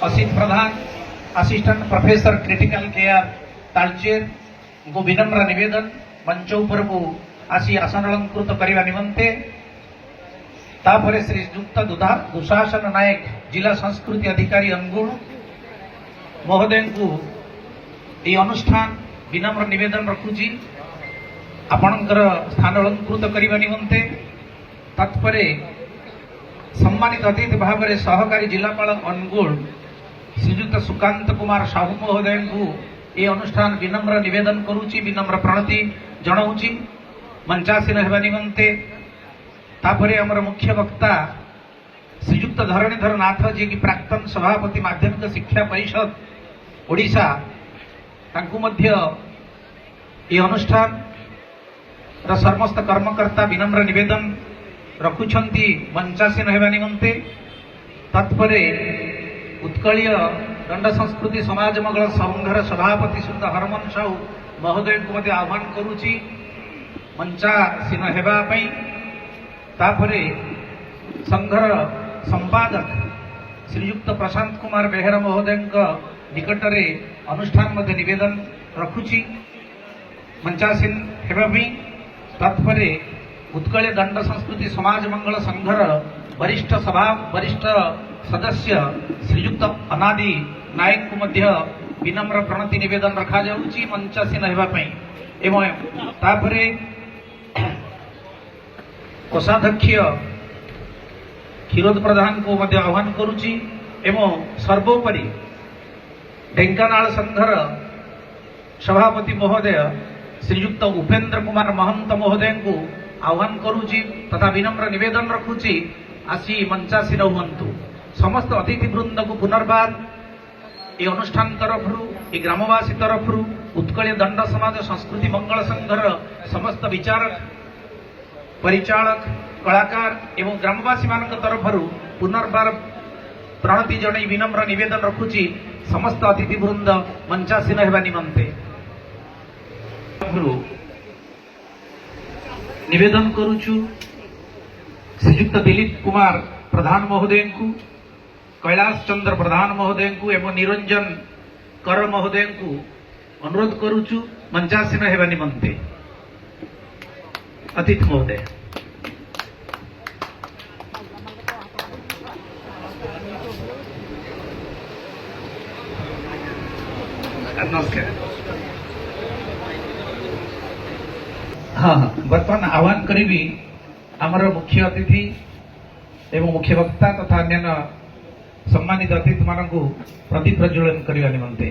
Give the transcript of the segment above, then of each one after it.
Asit Pradhan assistant professor critical care Talcher को विनम्र निवेदन मंच उपर को आसी आसन अलंकृत करने निमंते तापर श्रीयुक्त दुशासन नायक जिला संस्कृति अधिकारी अनुगुण महोदय को ये अनुष्ठान विनम्र निवेदन रखुची आपणकर स्थान अलंकृत करने निमंते तत्पर सम्मानित अतिथि भाव में सहकारी जिलापाल अनुगुण श्रीयुक्त सुकांत कुमार साहू महोदय को ये अनुष्ठान विनम्र निवेदन करुची विनम्र प्रणति जनाऊँची मंचासीन होगा निमंते तापरे हमर मुख्य वक्ता श्रीयुक्त धरणीधर नाथ जी की प्राक्तन सभापति माध्यमिक शिक्षा परिषद ओडिशा तांकु मध्य ये अनुष्ठान र समस्त कर्मकर्ता विनम्र निवेदन रखुछंती मंचासीन होगा निमंते तत्परे उत्कलीय दंड संस्कृति समाज मंगल संघर सभापति शुद्ध हरमन साहू महोदय को मध्य आह्वान करुची मंचासीन होगा पई तापरे संघर संपादक श्रीयुक्त प्रशांत कुमार बेहेरा महोदय निकटरे अनुष्ठान मध्य निवेदन रखुची मंचासीन होगा पई तत्परे उत्कलीय दंड संस्कृति समाज मंगल संघर वरिष्ठ सदस्य श्रीयुक्त अनादि नायक को मध्य विनम्र प्रणति निवेदन रखा जाउची मंचासीन होगा पई एवं तापरे कोषाध्यक्ष क्षीरोद प्रधान को मध्य आह्वान करुची एवं सर्वोपरि ढेंकानाल संघर सभापति महोदय श्रीयुक्त उपेंद्र कुमार महंत महोदय को आह्वान करुची तथा विनम्र निवेदन रखुची आसी मंचासीन हुअन्तु समस्त अतिथि वृंद को पुनर्बार ये अनुष्ठान तरफ ये ग्रामवासी तरफ उत्कलीय दंड समाज संस्कृति मंगल संघर समस्त विचारक परिचालक कलाकार एवं ग्रामवासी मान तरफ पुनर्बार प्रणति जन विनम्र निवेदन रखुची समस्त अतिथि वृंद मंचासीन होगा निमंते निवेदन करुचु श्रीयुक्त दिलीप कुमार प्रधान महोदय को कैलाश चंद्र प्रधान महोदय को एवं निरंजन कर महोदय को अनुरोध करुचु मंचासीन होगा निमंते अतिथि महोदय नमस्कार। हाँ बर्तमान आह्वान करी आमर मुख्य अतिथि एवं मुख्य वक्ता तथा अन्य सम्मानित अतिथि मान को प्रदीप प्रज्वलन करने निमंते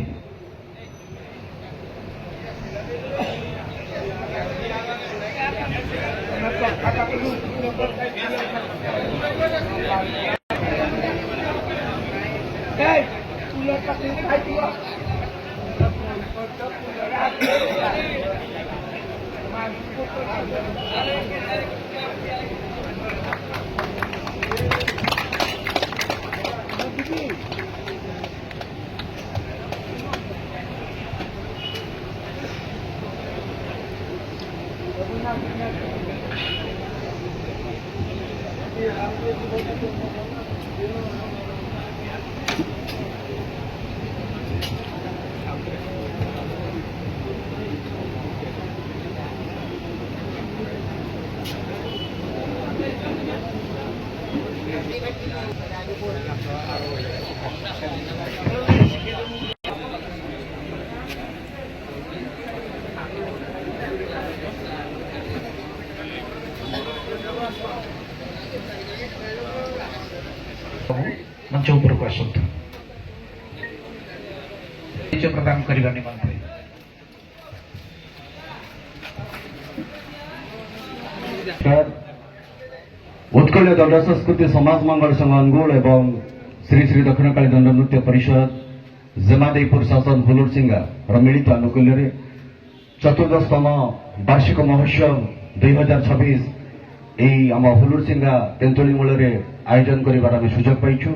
मंच उपर को आसतु प्रदान करने निमंते उत्कलीय दंड संस्कृति समाज मंगल संघ अनुगुण एवं श्री श्री दक्षिणकाली दंड नृत्य परिषद जेमादेपुर शासन हुलुरसिंगा मिलित आनुकूल्य चतुर्दशतम वार्षिक महोत्सव 2026 यही आम हुलुरसिंगा तेंतुली मूल आयोजन कर सुजोग पाइछु।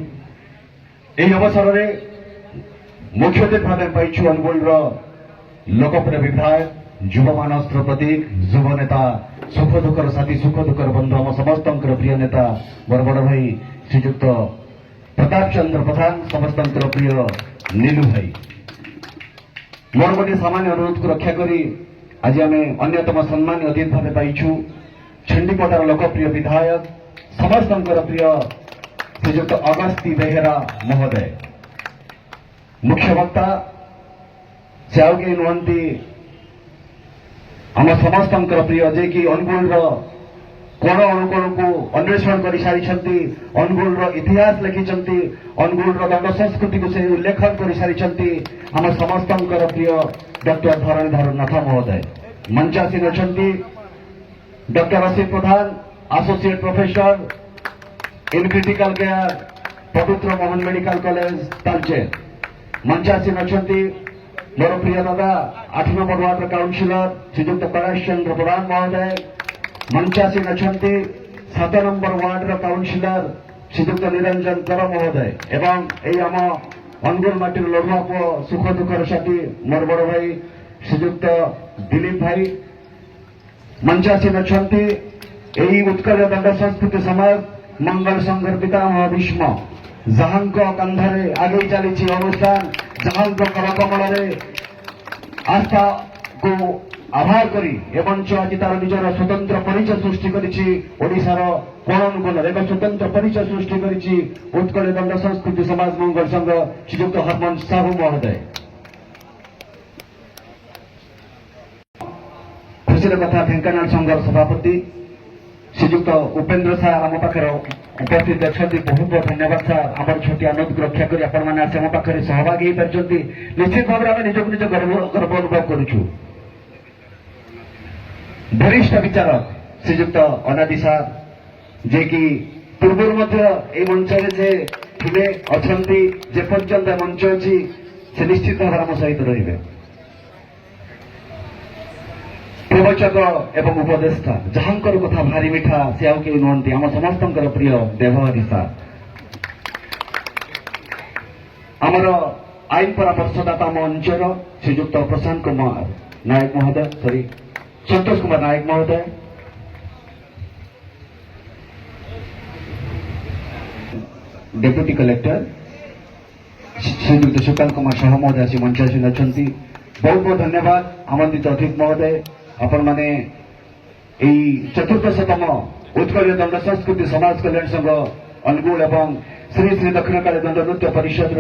यही अवसर में मुख्य अतिथि भाव पाइछु अनुगुण लोकप्रिय विधायक युव मानसर प्रतीक युव नेता सुख दुखर साथी सुख दुखर बंधु आम समस्त प्रिय नेता मोर बड़ भाई श्रीयुक्त प्रताप चंद्र प्रधान समस्त प्रिय नीलू भाई मोर गोटे सामान्य अनुरोध को रक्षा करी आज आम अन्यतम सम्मान अतिथि भाव पाइछु छंडीपटार लोकप्रिय विधायक समस्त प्रिय श्रीजुक्त अगस्ती बेहेरा महोदय मुख्य वक्ता से आउ के नुहंती आम समस्त प्रिय जे कि अनुगुल कोण अनुकोण को अन्वेषण कर सारी अनुगुल इतिहास लिखिं अनुगुल दंड संस्कृति को से उल्लेखन कर सारी आम समस्त प्रिय डॉक्टर धरणीधर नाथ महोदय मंचासीन अच्छा doctor Asit Pradhan associate professor in critical care पवित्र मोहन मेडिकल कॉलेज तालचेर मंचासीन अच्छा मोर प्रिय दादा 8 नंबर वार्ड काउंसिलर श्रीजुक्त कैलाश चंद्र प्रधान महोदय मंचासीन अच्छा 7 नंबर वार्ड काउंसिलर श्रीजुक्त निरंजन कर महोदय एवं यही आम अनुगुल माटीर लड़ुआ पुओ सुख दुखर साथी मोर बड़ भाई श्रीजुक्त दिलीप भाई मंचासीन अच्छा यही उत्कल दंड संस्कृति समाज मंगल संघर पितामह भीष्म जहां कंधे आगे चली अनुष्ठान जहां करकमल आस्था को आभार करी एवं आज तार निजर स्वतंत्र परिचय सृष्टि करिशार कोण एक स्वतंत्र परिचय सृष्टि करिछि उत्कल दंड संस्कृति समाज मंगल संघ श्रीजुक्त हरमन साहू महोदय खुशी कथा ढेंकानाल संघर सभापति श्रीजुक्त उपेन्द्र सार आम पाखे उपस्थित अच्छा बहुत बहुत धन्यवाद सार आम छोटी अनुरोध को रक्षा कर आम पाखे सहभागी हो पार्टी निश्चित भाव में निजक निज गर्व अनुभव करुचु वरिष्ठ विचारक श्रीजुक्त अनादि सार जे कि पूर्व मंच जे थे अच्छा जेपर्यंत मंच अच्छी से निश्चित भाव आम सहित रे प्रवचक एवं उपदेष्टा जहांकर कथा भारी मिठा से आउ के नुहंती आम समस्त प्रिय देवहरी सार आमर आईन परामर्शदाता मंचर श्रीजुक्त प्रशांत कुमार नायक महोदय सॉरी संतोष कुमार नायक महोदय डेप्यूटी कलेक्टर श्रीजुक्त सुकांत कुमार शाह महोदय आसी मंचासीन अच्छा बहुत बहुत धन्यवाद आमंत्रित अतिथि महोदय आपण माने चतुर्दशतम उत्कल दंड संस्कृति समाज कल्याण संघ अनुगुल एवं श्री श्री दक्षिणकाली दंड नृत्य परिषद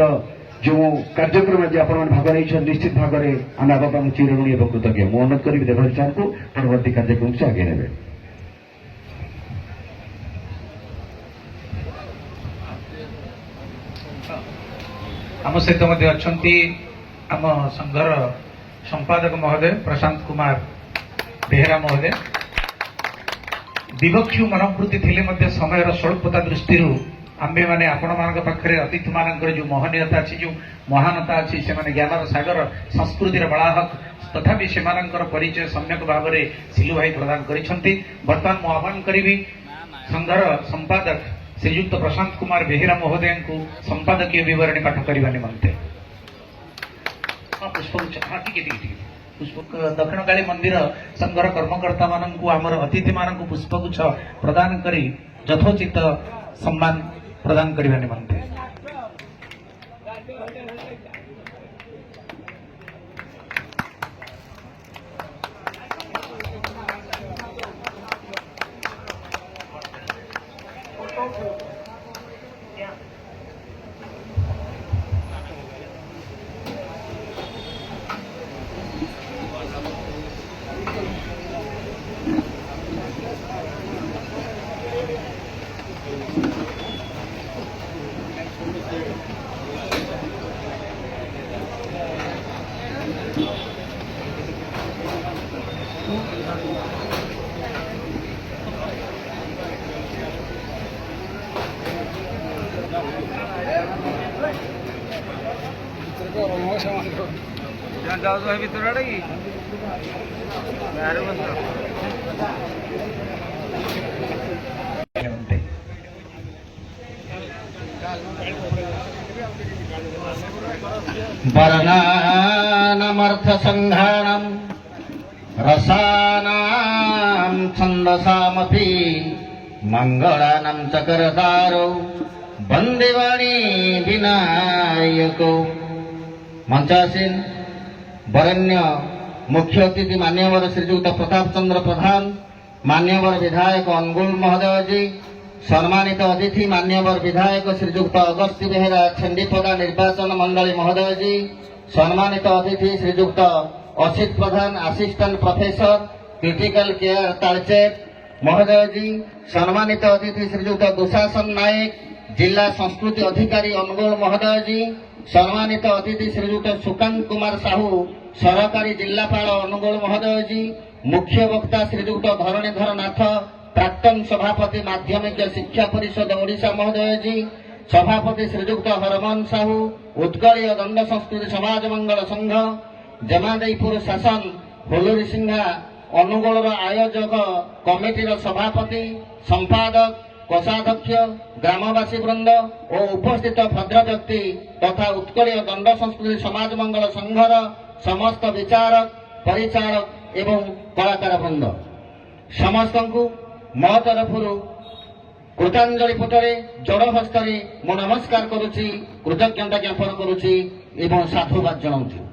जो कार्यक्रम जे आपण भाग नहीं निश्चित भाग में आम आगे चिरऋणी एवं कृतज्ञ मु अनुरोध करी देवहरी सार को परवर्ती कार्यक्रम से आगे ने आम सहित अच्छा आम संघर संपादक महोदय प्रशांत कुमार बेहेरा महोदय विवक्षु मनोवृत्ति थे समय स्वल्पता दृष्टि आम्भे मैंने आपण मान पाखे अतिथि मान जो महनीयता अच्छी जो महानता अच्छी से ज्ञान सागर संस्कृतिर बलाहक तथापि से परिचय सम्यक भाव में सिलु भाई प्रदान करर्तमान मु आह्वान करी संघर संपादक श्रीजुक्त प्रशांत कुमार बेहेरा महोदय को संपादकीय विवरणी पाठ करने निमंते पुष्पगुच्छ हाँ ठीक पुष्प दक्षिणकाली मंदिर संघर कर्मकर्ता मानू आमर अतिथि मानू पुष्पगुच्छ प्रदान करी यथोचित सम्मान प्रदान करने निमंते जाओ तो भीतर आड़े वर्णानामर्थ संघाणम् रसानां छन्दसामपि मंगलानां चकरदारो वंदे वाणी विनायक मंचासीन वरण्य मुख्य अतिथि मान्यवर श्रीजुक्त प्रताप चंद्र प्रधान, मान्यवर विधायक अनुगुल महोदय जी, सम्मानित अतिथि मान्यवर विधायक श्रीजुक्त अगस्ती बेहेरा छेंडीपदा निर्वाचन मंडली महोदय जी, सम्मानित अतिथि Srijukta Asit Pradhan assistant professor critical care Talcher महोदय जी, सम्मानित अतिथि श्रीजुक्त दुशासन नायक जिला संस्कृति अधिकारी अनुगुल महोदय जी, सम्मानित अतिथि श्रीजुक्त सुकांत कुमार साहू सरकारी जिलापाल अनुगुल महोदय जी, मुख्य वक्ता श्रीजुक्त धरणीधर नाथ प्राक्तन सभापति माध्यमिक शिक्षा परिषद ओडिशा महोदय जी, सभापति श्रीजुक्त हरमन साहू उत्कलीय दंड संस्कृति समाज मंगल संघ जमादेईपुर शासन हुलुरी सिंहा अनुगुल आयोजक कमिटीर सभापति संपादक कोषाध्यक्ष ग्रामवासी वृंद और उपस्थित भद्र व्यक्ति तथा उत्कलीय दंड संस्कृति समाज मंगल संघर समस्त विचारक परिचालक एवं कलाकार वृंद समस्त को मो तरफ कृतांजलि पटरे जोड़ हस्तर मु नमस्कार करुच्ची, कृतज्ञता ज्ञापन करुच्ची एवं साधुवाद जनाऊँ।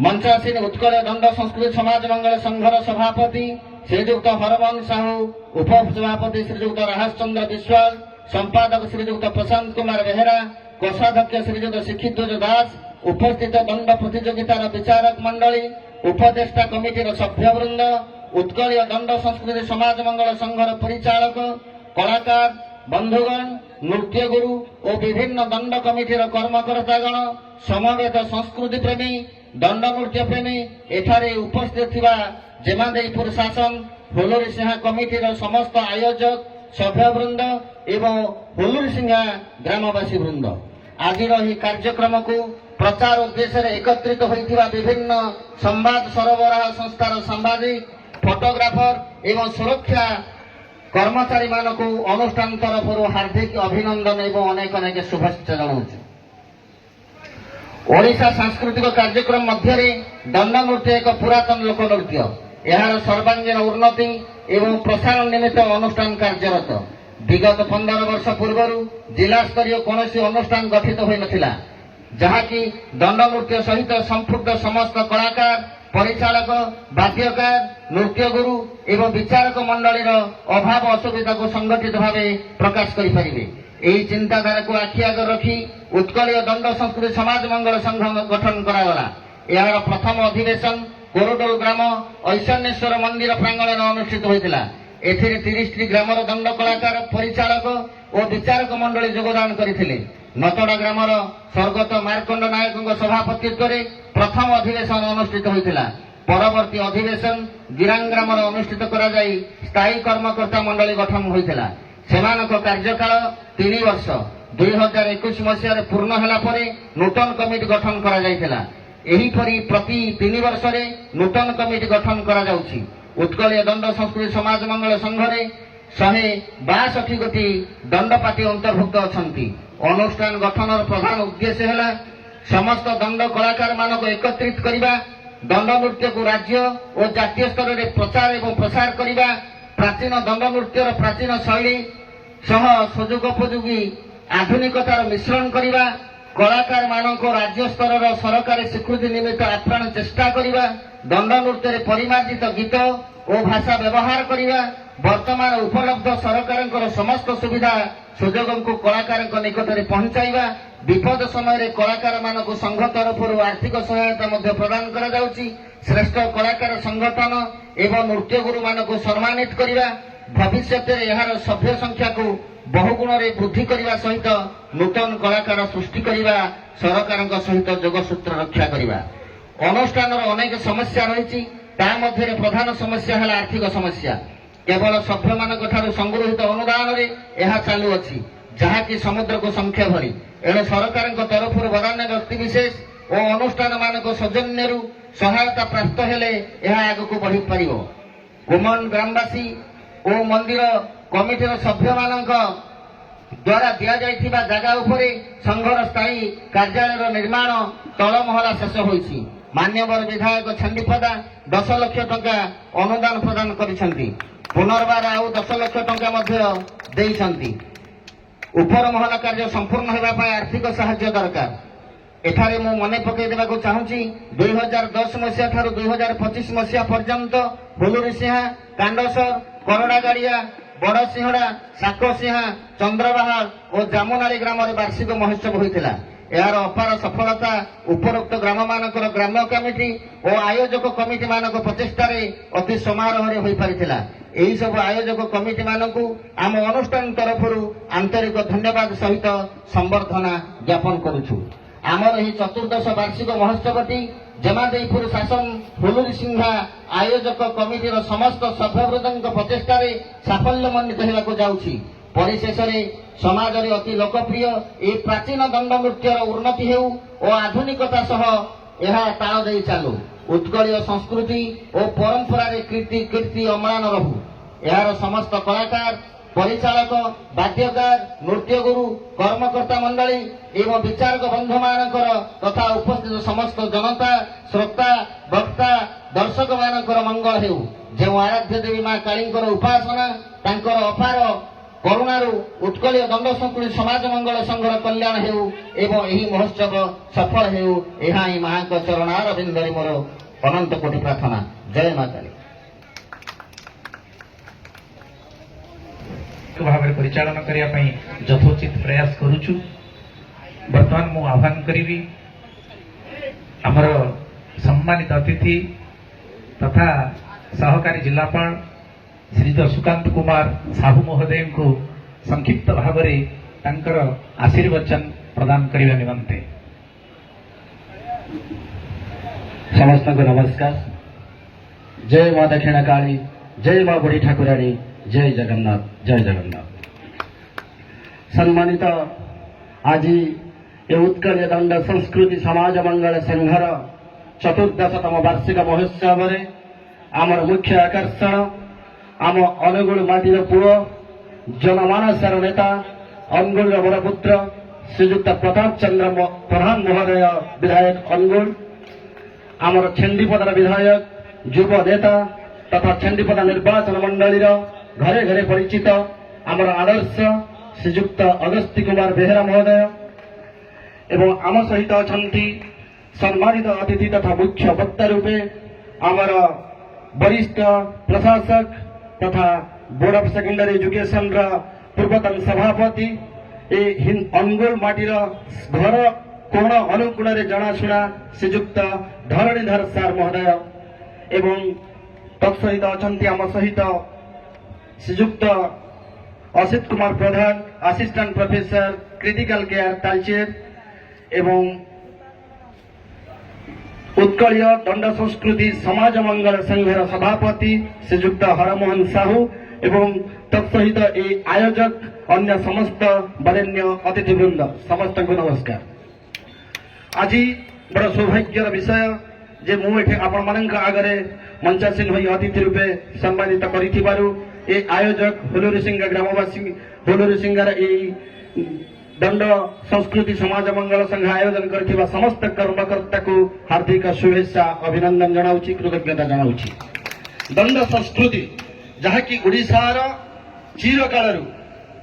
मंचासीन उत्कल दंड संस्कृति समाज मंगल संघर सभापति श्रीजुक्त हरमन साहू, उपसभापति श्रीजुक्त राहस चंद्र विश्वाल, संपादक श्रीजुक्त प्रशांत कुमार बेहेरा, कोषाध्यक्ष श्रीजुक्त शिक्षित दास, उपस्थित दंड प्रतियोगितार विचारक मंडली, उपदेष्टा कमिटीर सभ्यवृंद, उत्कलीय दंड संस्कृति समाज मंगल संघर परिचालक कलाकार बंधुगण, नृत्य गुरु और विभिन्न दंड कमिटीर कर्मकर्तागण, समवेत संस्कृति प्रेमी दंड नृत्य प्रेमी एठारे उपस्थित थिबा जेमादेईपुर शासन हुलुरी सिंहा कमिटीर समस्त आयोजक सभ्यवृंद एवं हुलुरी सिंहा ग्रामवासी वृंद आज कार्यक्रम को प्रचार उद्देश्य एकत्रित होइथिबा विभिन्न संवाद सरबराह संस्थार सांबादिक फोटोग्राफर एवं सुरक्षा कर्मचारी मानक अनुष्ठान तरफ हार्दिक अभिनंदन एवं अनेक अनेक शुभेच्छा जनाऊँ। ओडिशा सांस्कृतिक कार्यक्रम मध्य दंड नृत्य एक पुरातन लोक नृत्य, यार सर्वांगीन उन्नति एवं प्रसारण निमित्त अनुष्ठान कार्यरत। विगत 15 वर्ष पूर्व जिला स्तरीय कौन अनुष्ठान गठित हो नथिला, जहाँकि दंड नृत्य सहित संपुक्त समस्त कलाकार परिचालक वाद्यकार नृत्य गुरु एवं विचारक मंडलीर अभाव असुविधा को संगठित भाव प्रकाश करें। यही चिंताधारा को आखि आगे रखी उत्कलीय दंड संस्कृति समाज मंगल संघ गठन करागला। यार प्रथम अधिवेशन कोरोडोल ग्राम ऐशानेश्वर मंदिर प्रांगण अनुष्ठित होता। एथिरे 30टी ग्रामर दंड कलाकार परिचालक और विचारक मंडली योगदान करथिले। नतड़ा ग्रामर स्वर्गत मार्कंड नायक सभापतित्व में प्रथम अधिवेशन अनुष्ठित होता। परवर्ती अधिवेशन गिरांग ग्रामर अनुष्ठित करा जाई स्थायी कर्मकर्ता मंडली गठन होता। सेमानक कार्यकाल 3 वर्ष 2021 मसीह पूर्ण होला परे नूतन कमिटी गठन करा जायतिला। एहीपरि प्रति 3 वर्ष रे नूतन कमिटी गठन करा जाउछि। उत्कलीय दंड संस्कृति समाज मंगल संघरे 162 गोटी दंडपाटी अंतर्भुक्त अछंती। अनुष्ठान गठनर प्रधान उद्देश्य है समस्त दंड कलाकार मानक एकत्रित करिबा, दंड नृत्य को राज्य और जातीय स्तर में प्रचार एवं प्रसार करिबा, प्राचीन दंड नृत्यर प्राचीन शैली सह सुजोगोपयोगी आधुनिकतार मिश्रण करिबा, कलाकार मानक राज्य स्तर सरकारी स्वीकृति निमित्त आप्राण चेष्टा करिबा, दंड नृत्य परिमार्जित गीत और भाषा व्यवहार करिबा, वर्तमान उपलब्ध सरकार समस्त सुविधा सुजोग को कलाकार निकट में पहुंचाइबा, विपद समय कलाकार मानक संघ तरफ आर्थिक सहायता प्रदान करा जाउछि। श्रेष्ठ कलाकार संगठन एवं नृत्य गुरु मानक सम्मानित करिबा, भविष्य में यार सभ्य संख्या को बहुगुण वृद्धि करने सहित नूतन कलाकार सृष्टि करने सरकार सहित जोगसूत्र रक्षा करने। अनुष्ठान अनेक समस्या रही, प्रधान समस्या है आर्थिक समस्या। केवल सभ्य मानक संगृहित अनुदान यह चालू अच्छी, जहाँकि समुद्र को संख्या भरी। एणु सरकार तरफ वदान्य व्यक्ति विशेष और अनुष्ठान मानक सौजन्य सहायता प्राप्त हेले यह आगक बढ़ी पार। कुमन ग्रामवासी और मंदिर कमिटीर सभ्य मानक द्वारा दि जाइथिबा जगह उपरे संघर स्थायी कार्यालय निर्माण तलमहला शेष होइछि। मान्यवर विधायक छंडीपदा 10 लाख टंका अनुदान प्रदान करिसेंती। पुनर्बार आउ 10 लाख टंका मध्य देइसेंती। ଉପର ମହଲା କାର୍ଯ୍ୟ ସମ୍ପୂର୍ଣ୍ଣ ହେବା ପାଇଁ ଆର୍ଥିକ ସାହାଯ୍ୟ ଦରକାର। ଏଠାରେ ମୁଁ ମନେ ପକାଇ ଦେବାକୁ ଚାହୁଁଛି 2010 ମସିହା ଠାରୁ 2025 ମସିହା ପର୍ଯ୍ୟନ୍ତ ହୁଲୁରିସିଂହା, କାଣ୍ଡସର, କରଡ଼ାଗାଡ଼ିଆ, ବଡ଼ସିଂହଡ଼ା, ସାକସିଂହା, ଚନ୍ଦ୍ରବାହାଳ ଓ ଜାମୁନାଳି ଗ୍ରାମରେ ବାର୍ଷିକ ମହୋତ୍ସବ ହୋଇଥିଲା। ଏହାର ଅପାର ସଫଳତା ଉପରୋକ୍ତ ଗ୍ରାମମାନଙ୍କର ଗ୍ରାମ କମିଟି ଓ ଆୟୋଜକ କମିଟିମାନଙ୍କ ପ୍ରଚେଷ୍ଟାରେ ଅତି ସମାରୋହରେ ହୋଇପାରିଥିଲା। ଏହି ସବୁ ଆୟୋଜକ କମିଟିମାନଙ୍କୁ ଆମ ଅନୁଷ୍ଠାନ ତରଫରୁ ଆନ୍ତରିକ ଧନ୍ୟବାଦ ସହିତ ସମ୍ବର୍ଦ୍ଧନା ଜ୍ଞାପନ କରୁଛୁ। ଆମର ଏହି ଚତୁର୍ଦ୍ଦଶ ବାର୍ଷିକ ମହୋତ୍ସବଟି ଜେମାଦେଇପୁର ଶାସନ ହୁଲୁରିସିଂହା ଆୟୋଜକ କମିଟିର ସମସ୍ତ ସଭ୍ୟବୃନ୍ଦଙ୍କ ପ୍ରଚେଷ୍ଟାରେ ସାଫଲ୍ୟମଣ୍ଡିତ ହେବାକୁ ଯାଉଛି। ପରିଶେଷରେ ସମାଜରେ ଅତି ଲୋକପ୍ରିୟ ଏହି ପ୍ରାଚୀନ ଦଣ୍ଡ ନୃତ୍ୟର ଉନ୍ନତି ହେଉ ଓ ଆଧୁନିକତା ସହ ଏହା ତାଳ ଦେଇ ଚାଲୁ। ଉତ୍କଳୀୟ ସଂସ୍କୃତି ଓ ପରମ୍ପରାରେ କୀର୍ତ୍ତି ଅମ୍ଳାନ ରହୁ। ଏହାର ସମସ୍ତ କଳାକାର, ପରିଚାଳକ, ବାଦ୍ୟକାର, ନୃତ୍ୟଗୁରୁ, କର୍ମକର୍ତ୍ତା ମଣ୍ଡଳୀ ଏବଂ ବିଚାରକ ବନ୍ଧୁମାନଙ୍କର ତଥା ଉପସ୍ଥିତ ସମସ୍ତ ଜନତା, ଶ୍ରୋତା, ବକ୍ତା, ଦର୍ଶକମାନଙ୍କର ମଙ୍ଗଳ ହେଉ। ଯେଉଁ ଆରାଧ୍ୟ ଦେବୀ ମା କାଳୀଙ୍କର ଉପାସନା, ତାଙ୍କର ଅପାର କରୁଣାରୁ ଉତ୍କଳୀୟ ଦଣ୍ଡ ସଂସ୍କୃତି ସମାଜ ମଙ୍ଗଳ ସଂଘର କଲ୍ୟାଣ ହେଉ ଏବଂ ଏହି ମହୋତ୍ସବ ସଫଳ ହେଉ, ଏହା ହିଁ ମାଙ୍କ ଚରଣାର ବିନ୍ଦରେ ମୋର ଅନନ୍ତ କୋଟି ପ୍ରାର୍ଥନା। ଜୟ ମା କାଳୀ। ଭାବରେ ପରିଚାଳନା କରିବା ପାଇଁ ଯଥୋଚିତ ପ୍ରୟାସ କରୁଛୁ। ବର୍ତ୍ତମାନ ମୁଁ ଆହ୍ୱାନ କରିବି ଆମର ସମ୍ମାନିତ ଅତିଥି ତଥା ସହକାରୀ ଜିଲ୍ଲାପାଳ ଶ୍ରୀଯୁକ୍ତ ସୁକାନ୍ତ କୁମାର ସାହୁ ମହୋଦୟଙ୍କୁ ସଂକ୍ଷିପ୍ତ ଭାବରେ ତାଙ୍କର ଆଶୀର୍ବଚନ ପ୍ରଦାନ କରିବା ନିମନ୍ତେ। ସମସ୍ତଙ୍କୁ ନମସ୍କାର। ଜୟ ମା ଦକ୍ଷିଣ କାଳୀ, ଜୟ ମା ବୁଢ଼ୀ ଠାକୁରାଣୀ, ଜୟ ଜଗନ୍ନାଥ, ଜୟ ଜଗନ୍ନାଥ। ସମ୍ମାନିତ ଆଜି ଏ ଉତ୍କଳୀୟ ଦଣ୍ଡ ସଂସ୍କୃତି ସମାଜ ମଙ୍ଗଳ ସଂଘର ଚତୁର୍ଦ୍ଦଶତମ ବାର୍ଷିକ ମହୋତ୍ସବରେ ଆମର ମୁଖ୍ୟ ଆକର୍ଷଣ ଆମ ଅନୁଗୁଳ ମାଟିର ପୁଅ, ଜନମାନସର ନେତା, ଅନୁଗୁଳର ବରପୁତ୍ର ଶ୍ରୀଯୁକ୍ତ ପ୍ରତାପ ଚନ୍ଦ୍ର ପ୍ରଧାନ ମହୋଦୟ ବିଧାୟକ ଅନୁଗୁଳ, ଆମର ଛେଣ୍ଡିପଦାର ବିଧାୟକ, ଯୁବ ନେତା ତଥା ଛେଣ୍ଡିପଦା ନିର୍ବାଚନ ମଣ୍ଡଳୀର ଘରେ ଘରେ ପରିଚିତ ଆମର ଆଦର୍ଶ ଶ୍ରୀଯୁକ୍ତ ଅଗସ୍ତି କୁମାର ବେହେରା ମହୋଦୟ ଏବଂ ଆମ ସହିତ ଅଛନ୍ତି ସମ୍ମାନିତ ଅତିଥି ତଥା ମୁଖ୍ୟ ବକ୍ତା ରୂପେ ଆମର ବରିଷ୍ଠ ପ୍ରଶାସକ ତଥା ବୋର୍ଡ ଅଫ୍ ସେକେଣ୍ଡାରୀ ଏଜୁକେସନର ପୂର୍ବତନ ସଭାପତି, ଏ ଅନୁଗୁଳ ମାଟିର ଘର କୋଣ ଅନୁକୂଳରେ ଜଣାଶୁଣା ଶ୍ରୀଯୁକ୍ତ ଧରଣୀଧର ସାର୍ ମହୋଦୟ ଏବଂ ତତ୍ସହିତ ଅଛନ୍ତି ଆମ ସହିତ Srijukta Asit Kumar Pradhan, assistant professor critical care Talcher ଏବଂ ଉତ୍କଳୀୟ ଦଣ୍ଡ ସଂସ୍କୃତି ସମାଜ ମଙ୍ଗଳ ସଂଘର ସଭାପତି ଶ୍ରୀଯୁକ୍ତ ହରମୋହନ ସାହୁ ଏବଂ ତତ୍ସହିତ ଏହି ଆୟୋଜକ ଅନ୍ୟ ସମସ୍ତ ବରେଣ୍ୟ ଅତିଥିବୃନ୍ଦ, ସମସ୍ତଙ୍କୁ ନମସ୍କାର। ଆଜି ବଡ଼ ସୌଭାଗ୍ୟର ବିଷୟ ଯେ ମୁଁ ଏଠି ଆପଣମାନଙ୍କ ଆଗରେ ମଞ୍ଚାସୀନ ହୋଇ ଅତିଥି ରୂପେ ସମ୍ମାନିତ କରିଥିବାରୁ ଏ ଆୟୋଜକ ହୁଲୁରିସିଂହା ଗ୍ରାମବାସୀ, ହୁଲୁରିସିଂହାର ଏହି ଦଣ୍ଡ ସଂସ୍କୃତି ସମାଜ ମଙ୍ଗଳ ସଂଘ ଆୟୋଜନ କରିଥିବା ସମସ୍ତ କର୍ମକର୍ତ୍ତାକୁ ହାର୍ଦ୍ଦିକ ଶୁଭେଚ୍ଛା, ଅଭିନନ୍ଦନ ଜଣାଉଛି, କୃତଜ୍ଞତା ଜଣାଉଛି। ଦଣ୍ଡ ସଂସ୍କୃତି ଯାହାକି ଓଡ଼ିଶାର ଚିରକାଳରୁ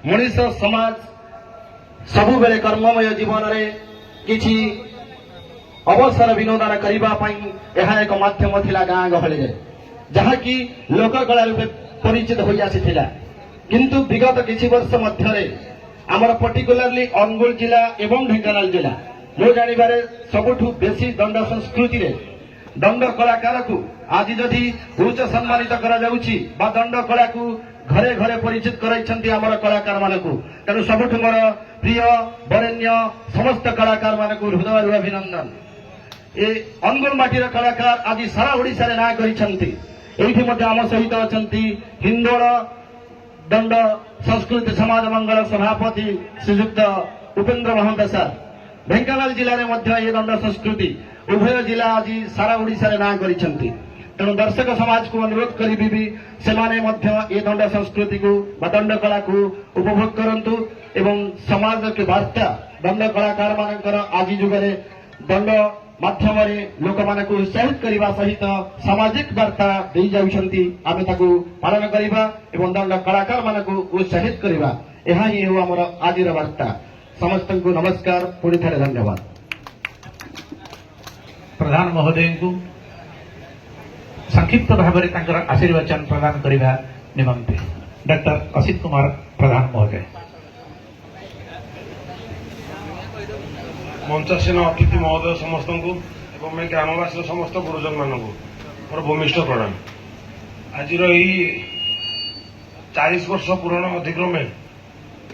ମଣିଷ ସମାଜ ସବୁବେଳେ କର୍ମମୟ ଜୀବନରେ କିଛି ଅବସର ବିନୋଦନ କରିବା ପାଇଁ ଏହା ଏକ ମାଧ୍ୟମ ଥିଲା ଗାଁ ଗହଳିରେ, ଯାହାକି ଲୋକକଳା ରୂପେ ପରିଚିତ ହୋଇ ଆସିଥିଲା। କିନ୍ତୁ ବିଗତ କିଛି ବର୍ଷ ମଧ୍ୟରେ ଆମର ପର୍ଟିକୁଲାରଲି ଅନୁଗୁଳ ଜିଲ୍ଲା ଏବଂ ଢେଙ୍କାନାଳ ଜିଲ୍ଲା, ମୁଁ ଜାଣିବାରେ ସବୁଠୁ ବେଶୀ ଦଣ୍ଡ ସଂସ୍କୃତିରେ ଦଣ୍ଡ କଳାକାରକୁ ଆଜି ଯଦି ଉଚ୍ଚ ସମ୍ମାନିତ କରାଯାଉଛି ବା ଦଣ୍ଡ କଳାକୁ ଘରେ ଘରେ ପରିଚିତ କରାଇଛନ୍ତି ଆମର କଳାକାରମାନଙ୍କୁ। ତେଣୁ ସବୁଠୁ ମୋର ପ୍ରିୟ ବରେଣ୍ୟ ସମସ୍ତ କଳାକାରମାନଙ୍କୁ ହୃଦୟରୁ ଅଭିନନ୍ଦନ। ଏ ଅନୁଗୁଳ ମାଟିର କଳାକାର ଆଜି ସାରା ଓଡ଼ିଶାରେ ନାଁ କରିଛନ୍ତି। ଏଇଠି ମଧ୍ୟ ଆମ ସହିତ ଅଛନ୍ତି ହିନ୍ଦୋଳ ଦଣ୍ଡ ସଂସ୍କୃତି ସମାଜ ମଙ୍ଗଳ ସଭାପତି ଶ୍ରୀଯୁକ୍ତ ଉପେନ୍ଦ୍ର ମହାନ୍ତ ସାର୍। ଢେଙ୍କାନାଳ ଜିଲ୍ଲାରେ ମଧ୍ୟ ଏ ଦଣ୍ଡ ସଂସ୍କୃତି ଉଭୟ ଜିଲ୍ଲା ଆଜି ସାରା ଓଡ଼ିଶାରେ ନାଁ କରିଛନ୍ତି। ତେଣୁ ଦର୍ଶକ ସମାଜକୁ ଅନୁରୋଧ କରିବି ସେମାନେ ମଧ୍ୟ ଏ ଦଣ୍ଡ ସଂସ୍କୃତିକୁ ବା ଦଣ୍ଡ କଳାକୁ ଉପଭୋଗ କରନ୍ତୁ ଏବଂ ସମାଜର ବାର୍ତ୍ତା ଦଣ୍ଡ କଳାକାରମାନଙ୍କର ଆଜି ଯୁଗରେ ଦଣ୍ଡ ମାଧ୍ୟମରେ ଲୋକମାନଙ୍କୁ ଉତ୍ସାହିତ କରିବା ସହିତ ସାମାଜିକ ବାର୍ତ୍ତା ଦେଇଯାଉଛନ୍ତି, ଆମେ ତାକୁ ପାଳନ କରିବା ଏବଂ ଦଣ୍ଡ କଳାକାରମାନଙ୍କୁ ଉତ୍ସାହିତ କରିବା। ଏହା ହିଁ ହେଉ ଆମର ଆଜିର ବାର୍ତ୍ତା। ସମସ୍ତଙ୍କୁ ନମସ୍କାର, ପୁଣି ଥରେ ଧନ୍ୟବାଦ। प्रधान महोदय को संक्षिप्त भाव में आशीर्वचन प्रदान करने निमंते डॉक्टर असित कुमार प्रधान महोदय। मंचासीन अतिथि महोदय समस्त को एवं मैं ग्रामवासी समस्त गुरुजन मानक मोर भूमिष्ठ प्रणाम। आज 40 वर्ष पुराण अधिक्रमे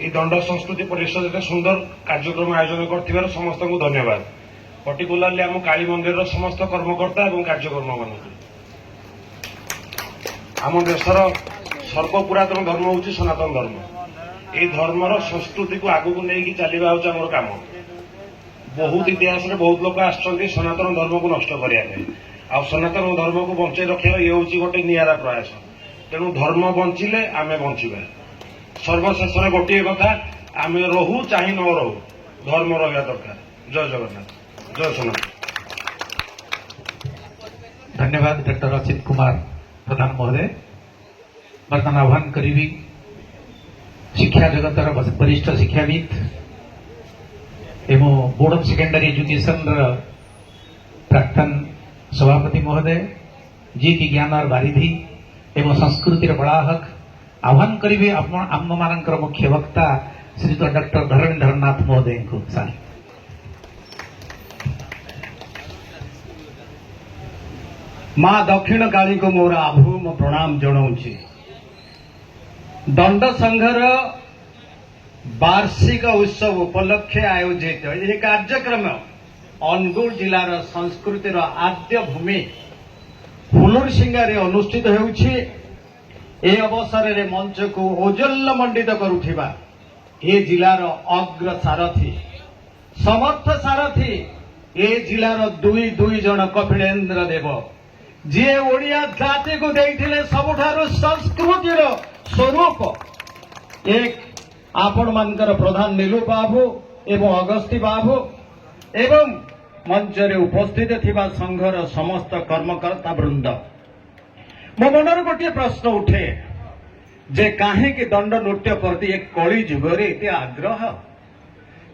ये दंड संस्कृति परिषद एत सुंदर कार्यक्रम आयोजन कर समस्त को धन्यवाद। पर्टिकुलारली आम काली मंदिर समस्त कर्मकर्ता और कार्यक्रम मान आम देशर सर्वपुरातन धर्म हूँ सनातन धर्म। ये धर्मर संस्कृति को आगू को लेकिन चलवा हूँ आम कम। बहुत इतिहास में बहुत लोग आसुच्च सनातन धर्म को नष्ट करने आ सनातन धर्म को बचाई रखा ये हूँ गोटे निरा प्रयास। तेणु धर्म बंचिले आमे बंचिबा। सर्वशेष गोटे कथा आम रहू चाहे न रहू धर्म रहा दरकार। जय जगन्नाथ, जय सनातन। धन्यवाद डॉक्टर असित कुमार प्रधान महोदय। बर्तमान आह्वान करी शिक्षा जगतर वरिष्ठ शिक्षाविद एवं बोर्ड ऑफ सेकेंडरी एजुकेशन प्राक्तन सभापति महोदय जी की ज्ञान बारिधि एवं संस्कृतिर बड़ाहक आह्वान करेंगे आम मानकर मुख्य वक्ता श्रीयुत डॉक्टर धरणीधर नाथ महोदय को सारी। माँ दक्षिण काली को मोर आभूम प्रणाम जनाऊँची। दंड संघर वार्षिक उत्सव उपलक्षे आयोजित यह कार्यक्रम अनुगुल जिलार संस्कृतिर आद्य भूमि हुलुरसिंगारे अनुष्ठित होउछि। ए अवसर में मंच को औज्ज्वल्य मंडित करुथिबा ए जिलार अग्र सारथी समर्थ सारथी ए जिलार दुई जन कपिलेन्द्र देव जी ओडिया जाति को देइथिले सबुठारु संस्कृतिर स्वरूप एक आपण मानकर प्रधान नीलू बाबू एवं अगस्ती बाबू एवं मंच रे उपस्थित थिबा संघर समस्त कर्मकर्ता वृंद। मो मनर गोटे प्रश्न उठे जे काहे कि दंड नृत्य प्रति एक कली जुगरे एते आग्रह।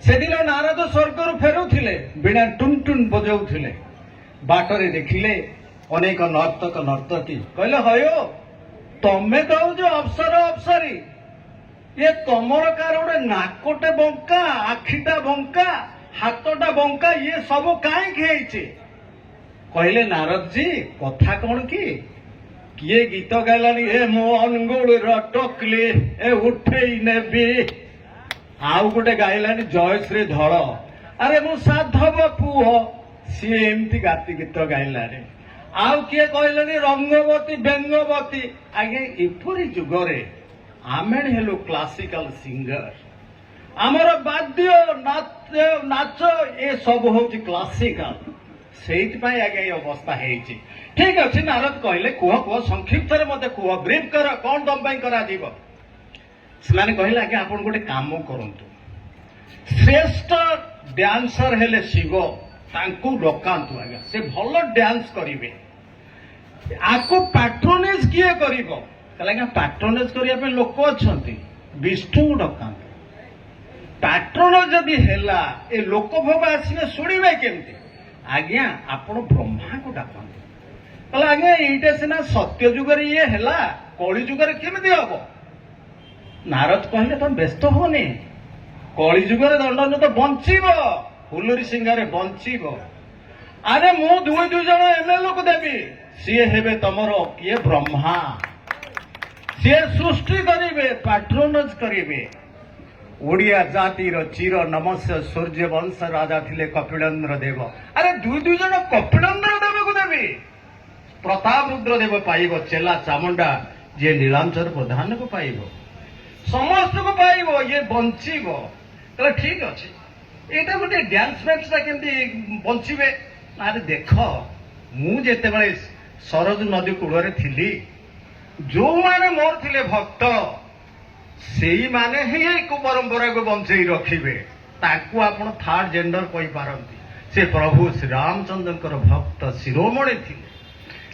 से दिन नारद स्वर्गर फेरुथिले बिना टुन टुन बजाउथिले बाटरे देखिले अनेक नर्तक नर्तकी कहले हयो तमे दौज अवसर अवसरी ये तमर कार गोटे नाकोटे बंका आखिटा बंका हाथटा बंका ये सब कहीं कहले नारद जी कथा कौन कि किए गीत गाइलानी ए मो अनुगुल टकली ए उठेई नेबी आउ गोटे गाइलानी जय श्री धड़ अरे मो साधव पुह सी एमती गाती गीत गाइलानी आउ किए कहलानी रंगवती व्यंगवती आगे एपरी जुगरे आमे हेलु क्लासिकल सिंगर आमर वाद्य नाच ए सब हूँ क्लासिकल से आगे ये अवस्था है। ठीक अच्छे नारद कहले कुह कुह संक्षिप्त मत कुह ब्रीफ कर कौन तुम करा से कहले आगे आप गोटे काम करंतु श्रेष्ठ डांसर हेले शिव तांकु डकांतु आगे से भल डांस करिवे आपको पैट्रोनेज किए करिवो कहले पैट्रोनेज करने लोक अच्छा विष्णु को डकांतु पैट्रोनेज जदि हेला ए लोक भोग आसने शुणवे केमती आज्ञा आपण ब्रह्मा को डाकंतु कहले आज्ञा एटा सिना सत्य जुगर ये हेला कली जुगर केमती हम नारद कहले तुम व्यस्त होनी कली जुगर दंड तो बंचीब हुलुरी सिंगारे बंचीब अरे मु दुई जन एमएलए को देवी सी हेबे तमर किए ब्रह्मा सी सृष्टि करिवे पैट्रोनेज करिवे ओडिया जातिर चिर नमस्य सूर्य वंश राजा थिले कपिलेन्द्र देव अरे दुई जन कपिलेन्द्र देव को देवी प्रताप रुद्र देव पाइब चेला चामुंडा जे नीलांचल प्रधान को पाइब समस्त को पाइब ये बंचीब कहले ठीक अच्छे एटा गोटे डांस मैचटा केमती बंचीबे अरे देख मु जेतेबेले सरज नदी कूଳରେ थिली जो माने मोर थिले भक्त सेई माने ही को परंपरा को बंचई रखिबे ताकू आपण थर्ड जेंडर कहि पारंती से प्रभु श्री रामचंद्रकर भक्त शिरोमणि थिले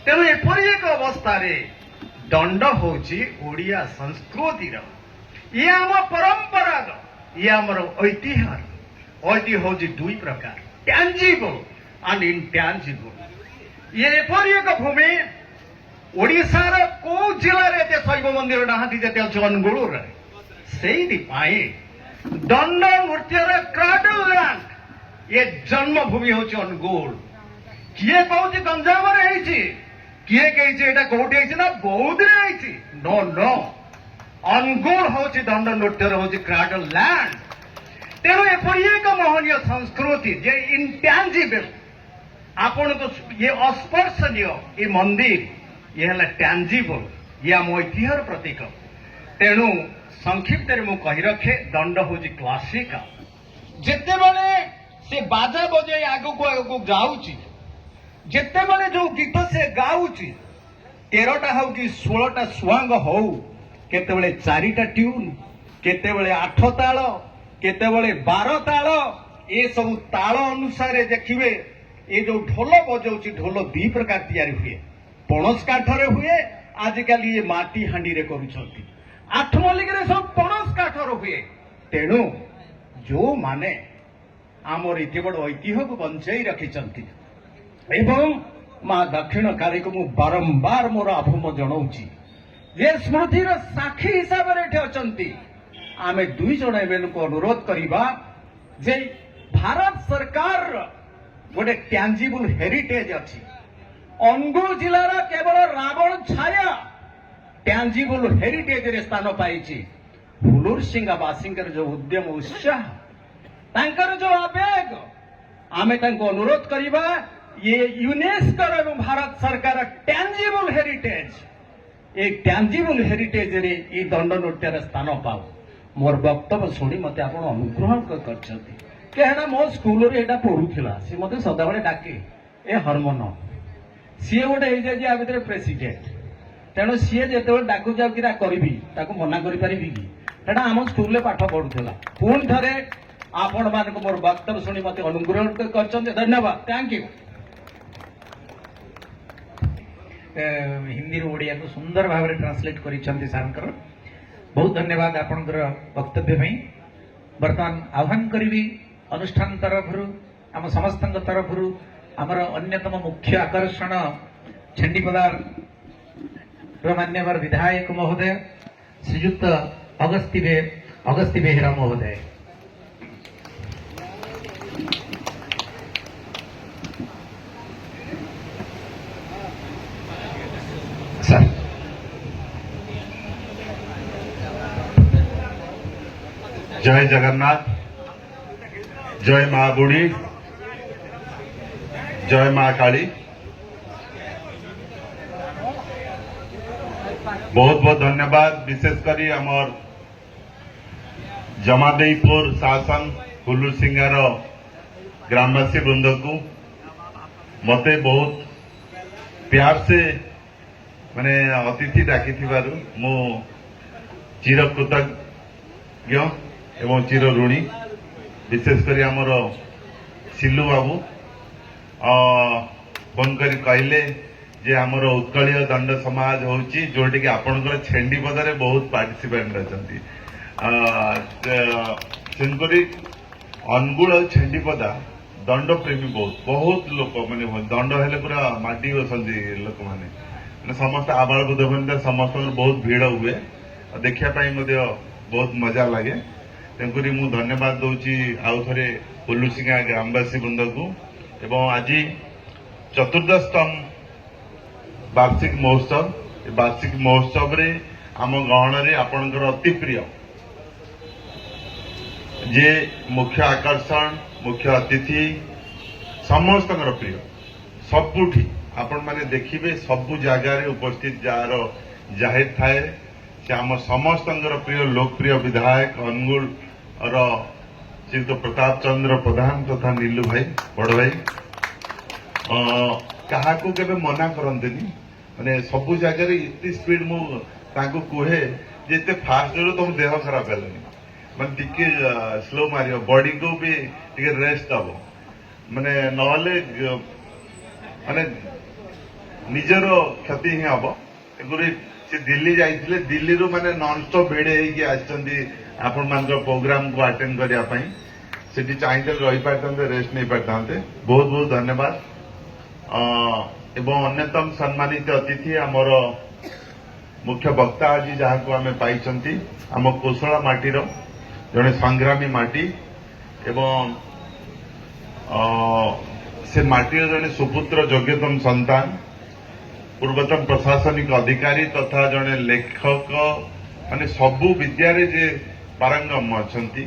तेणु एपरि एक अवस्था रे दंड होची ओडिया संस्कृतिर ये आम परंपरा ये आमर ऐतिह्य ऐतिह्य हूँ दुई प्रकार टैंजिबल एंड इनटैंजिबल ये एपरी एक भूमि ओडिशार को जिले में शैव मंदिर नहांती जते अच्छे अनुगुल से दंड नृत्यर क्राडल लैंड ये जन्मभूमि हूँ अनुगुल किए कौच गंजाम किए कही कौटी ना बौद्ध नो नो अनुगुल हूँ दंड नृत्यर हूँ क्राडल लैंड तेणु एपरी एक मोहनीय संस्कृति जे इनटैंजिबल आपण को ये अस्पर्शनीय ये मंदिर ये है टैंजिबल ये आम ऐतिह्यर प्रतीक तेणु संक्षिप्त मु कही रखे दंड हूँ क्लासिकल जिते बड़े से बाजा बजे आगू आगू जाऊँची जिते बड़े जो गीत से गाऊँची 13टा हो कि 16टा सुआंग हो केतेबेले 4टा ट्यून केतेबेले 8 ताल केतेबेले 12 ताल ये सब ताल अनुसार देखिए ये जो ढोल बजाऊँची ढोल 2 प्रकार तैयारी हुए पणस काठरे हुए आजिकल ये माटी हांडी रे करूछंती 8 मल्लिक रे सब पणस काठर हुए तेणु जो माने आमर एते बड़ ऐतिह्य को बंचाई रखिछंती एवं माँ दक्षिण काली को मु बारंबार मोर आभूम जनाऊँची जे स्मृतिर साक्षी हिसाब से अच्छी आमे 2 जन एवं को अनुरोध करवा जे भारत सरकार गोटे टैंजिबल हेरिटेज अच्छी अनुगुल जिलार केवल रावण छाया टैंजिबल हेरिटेज रे स्थान पाई हुलूरसिंगावासी जो उद्यम उत्साह तांकर जो आवेग आमे तांको अनुरोध करवा ये यूनेस्को एवं भारत सरकार टैंजिबल हेरिटेज एक टैंजिबल हेरिटेज रे ये दंड नृत्य स्थान पाऊ मोर वक्तव्य शुणी मत आप अनुग्रह कर मो स्कूल पढ़ुला सी मत सदाबले डाके ए हरमोन सी गोटे हो भितर प्रेसिडेंट तेणु सी जो डाकू जाऊ कि करी मना करी कि आम स्कूल पाठ पढ़ुला पुणी थे आपण मान मोर वक्तव्य शुणी मत अनुग्रह कर धन्यवाद थैंक यू हिंदी रू ओडिया को सुंदर भाव में ट्रांसलेट करिसेंती सारंकर बहुत धन्यवाद आपनकर वक्तव्य में वर्तमान आह्वान करी अनुष्ठान तरफ आम समस्त तरफ आमर अन्यतम मुख्य आकर्षण छेंडीपदार मान्यवर विधायक महोदय श्रीयुक्त अगस्ती बेहेरा महोदय सर जय जगन्नाथ जय माँ बुढ़ी जय माँ काली बहुत बहुत धन्यवाद विशेषकर आमर जमादेईपुर शासन हुलूरसिंगार ग्रामवासी वृंद को मते बहुत प्यार से माने अतिथि डाकी मु चिर कृतज्ञ एवं चिर ऋणी विशेषकर आमर सिलु बाबू फोन कर कहले जे आमर उत्कलीय दंड समाज होची जोटी कि आपनकर छेंडीपदारे बहुत पार्टिसिपेंट रहचंती तेणुकरी अनुगुल और छेंडीपदा दंड प्रेमी बहुत लोक माने दंड हेले पूरा माटी बसंती लोक माने समस्त आबाल बुद्ध समस्त बहुत भीड़ हुए देखा बहुत मजा लगे तेणुकरी मु धन्यवाद दौची आउ थे हुलूरसिंगा ग्रामवासी वृंद को एवं आज चतुर्दशतम वार्षिक महोत्सव रे आम गहन रे आपणकर अति प्रिय जे मुख्य आकर्षण मुख्य अतिथि समस्त प्रिय सबुठी आपण माने देखिबे सबु जगार उपस्थित जार जाहिर थाए से आम समस्त प्रिय लोकप्रिय विधायक अनुगुल और श्रीयुक्त प्रताप चंद्र प्रधान तथा नीलू भाई बड़ भाई क्या केबे मना करंतेनी माने सबु जगार इतनी स्पीड मु तांको कुहे जे इतने फास्ट जो तुम देह खराब हेलानी माने टिके स्लो मारियो बॉडी को भी टिके रेस्ट दबो माने नहले माने निजर क्षति ही हम तेणुकरी से दिल्ली जाइए दिल्ली रू माने नॉनस्टॉप भेड़े होगी आछंती आपण मान प्रोग्राम को अटेंड करिया पई सेठी चाहिए रही पारते रेस्ट नहीं पारते बहुत बहुत धन्यवाद एवं अन्यतम सम्मानित अतिथि आमर मुख्य वक्ता आज जहाँ को आम पाई आम कोसला माटीर जड़े संग्रामी माटी एवं से माटीर जड़े सुपुत्र योग्यतम संतान पूर्वतन प्रशासनिक अधिकारी तथा जड़े लेखक माने सबु विद्यारे जे पारंगम अछंती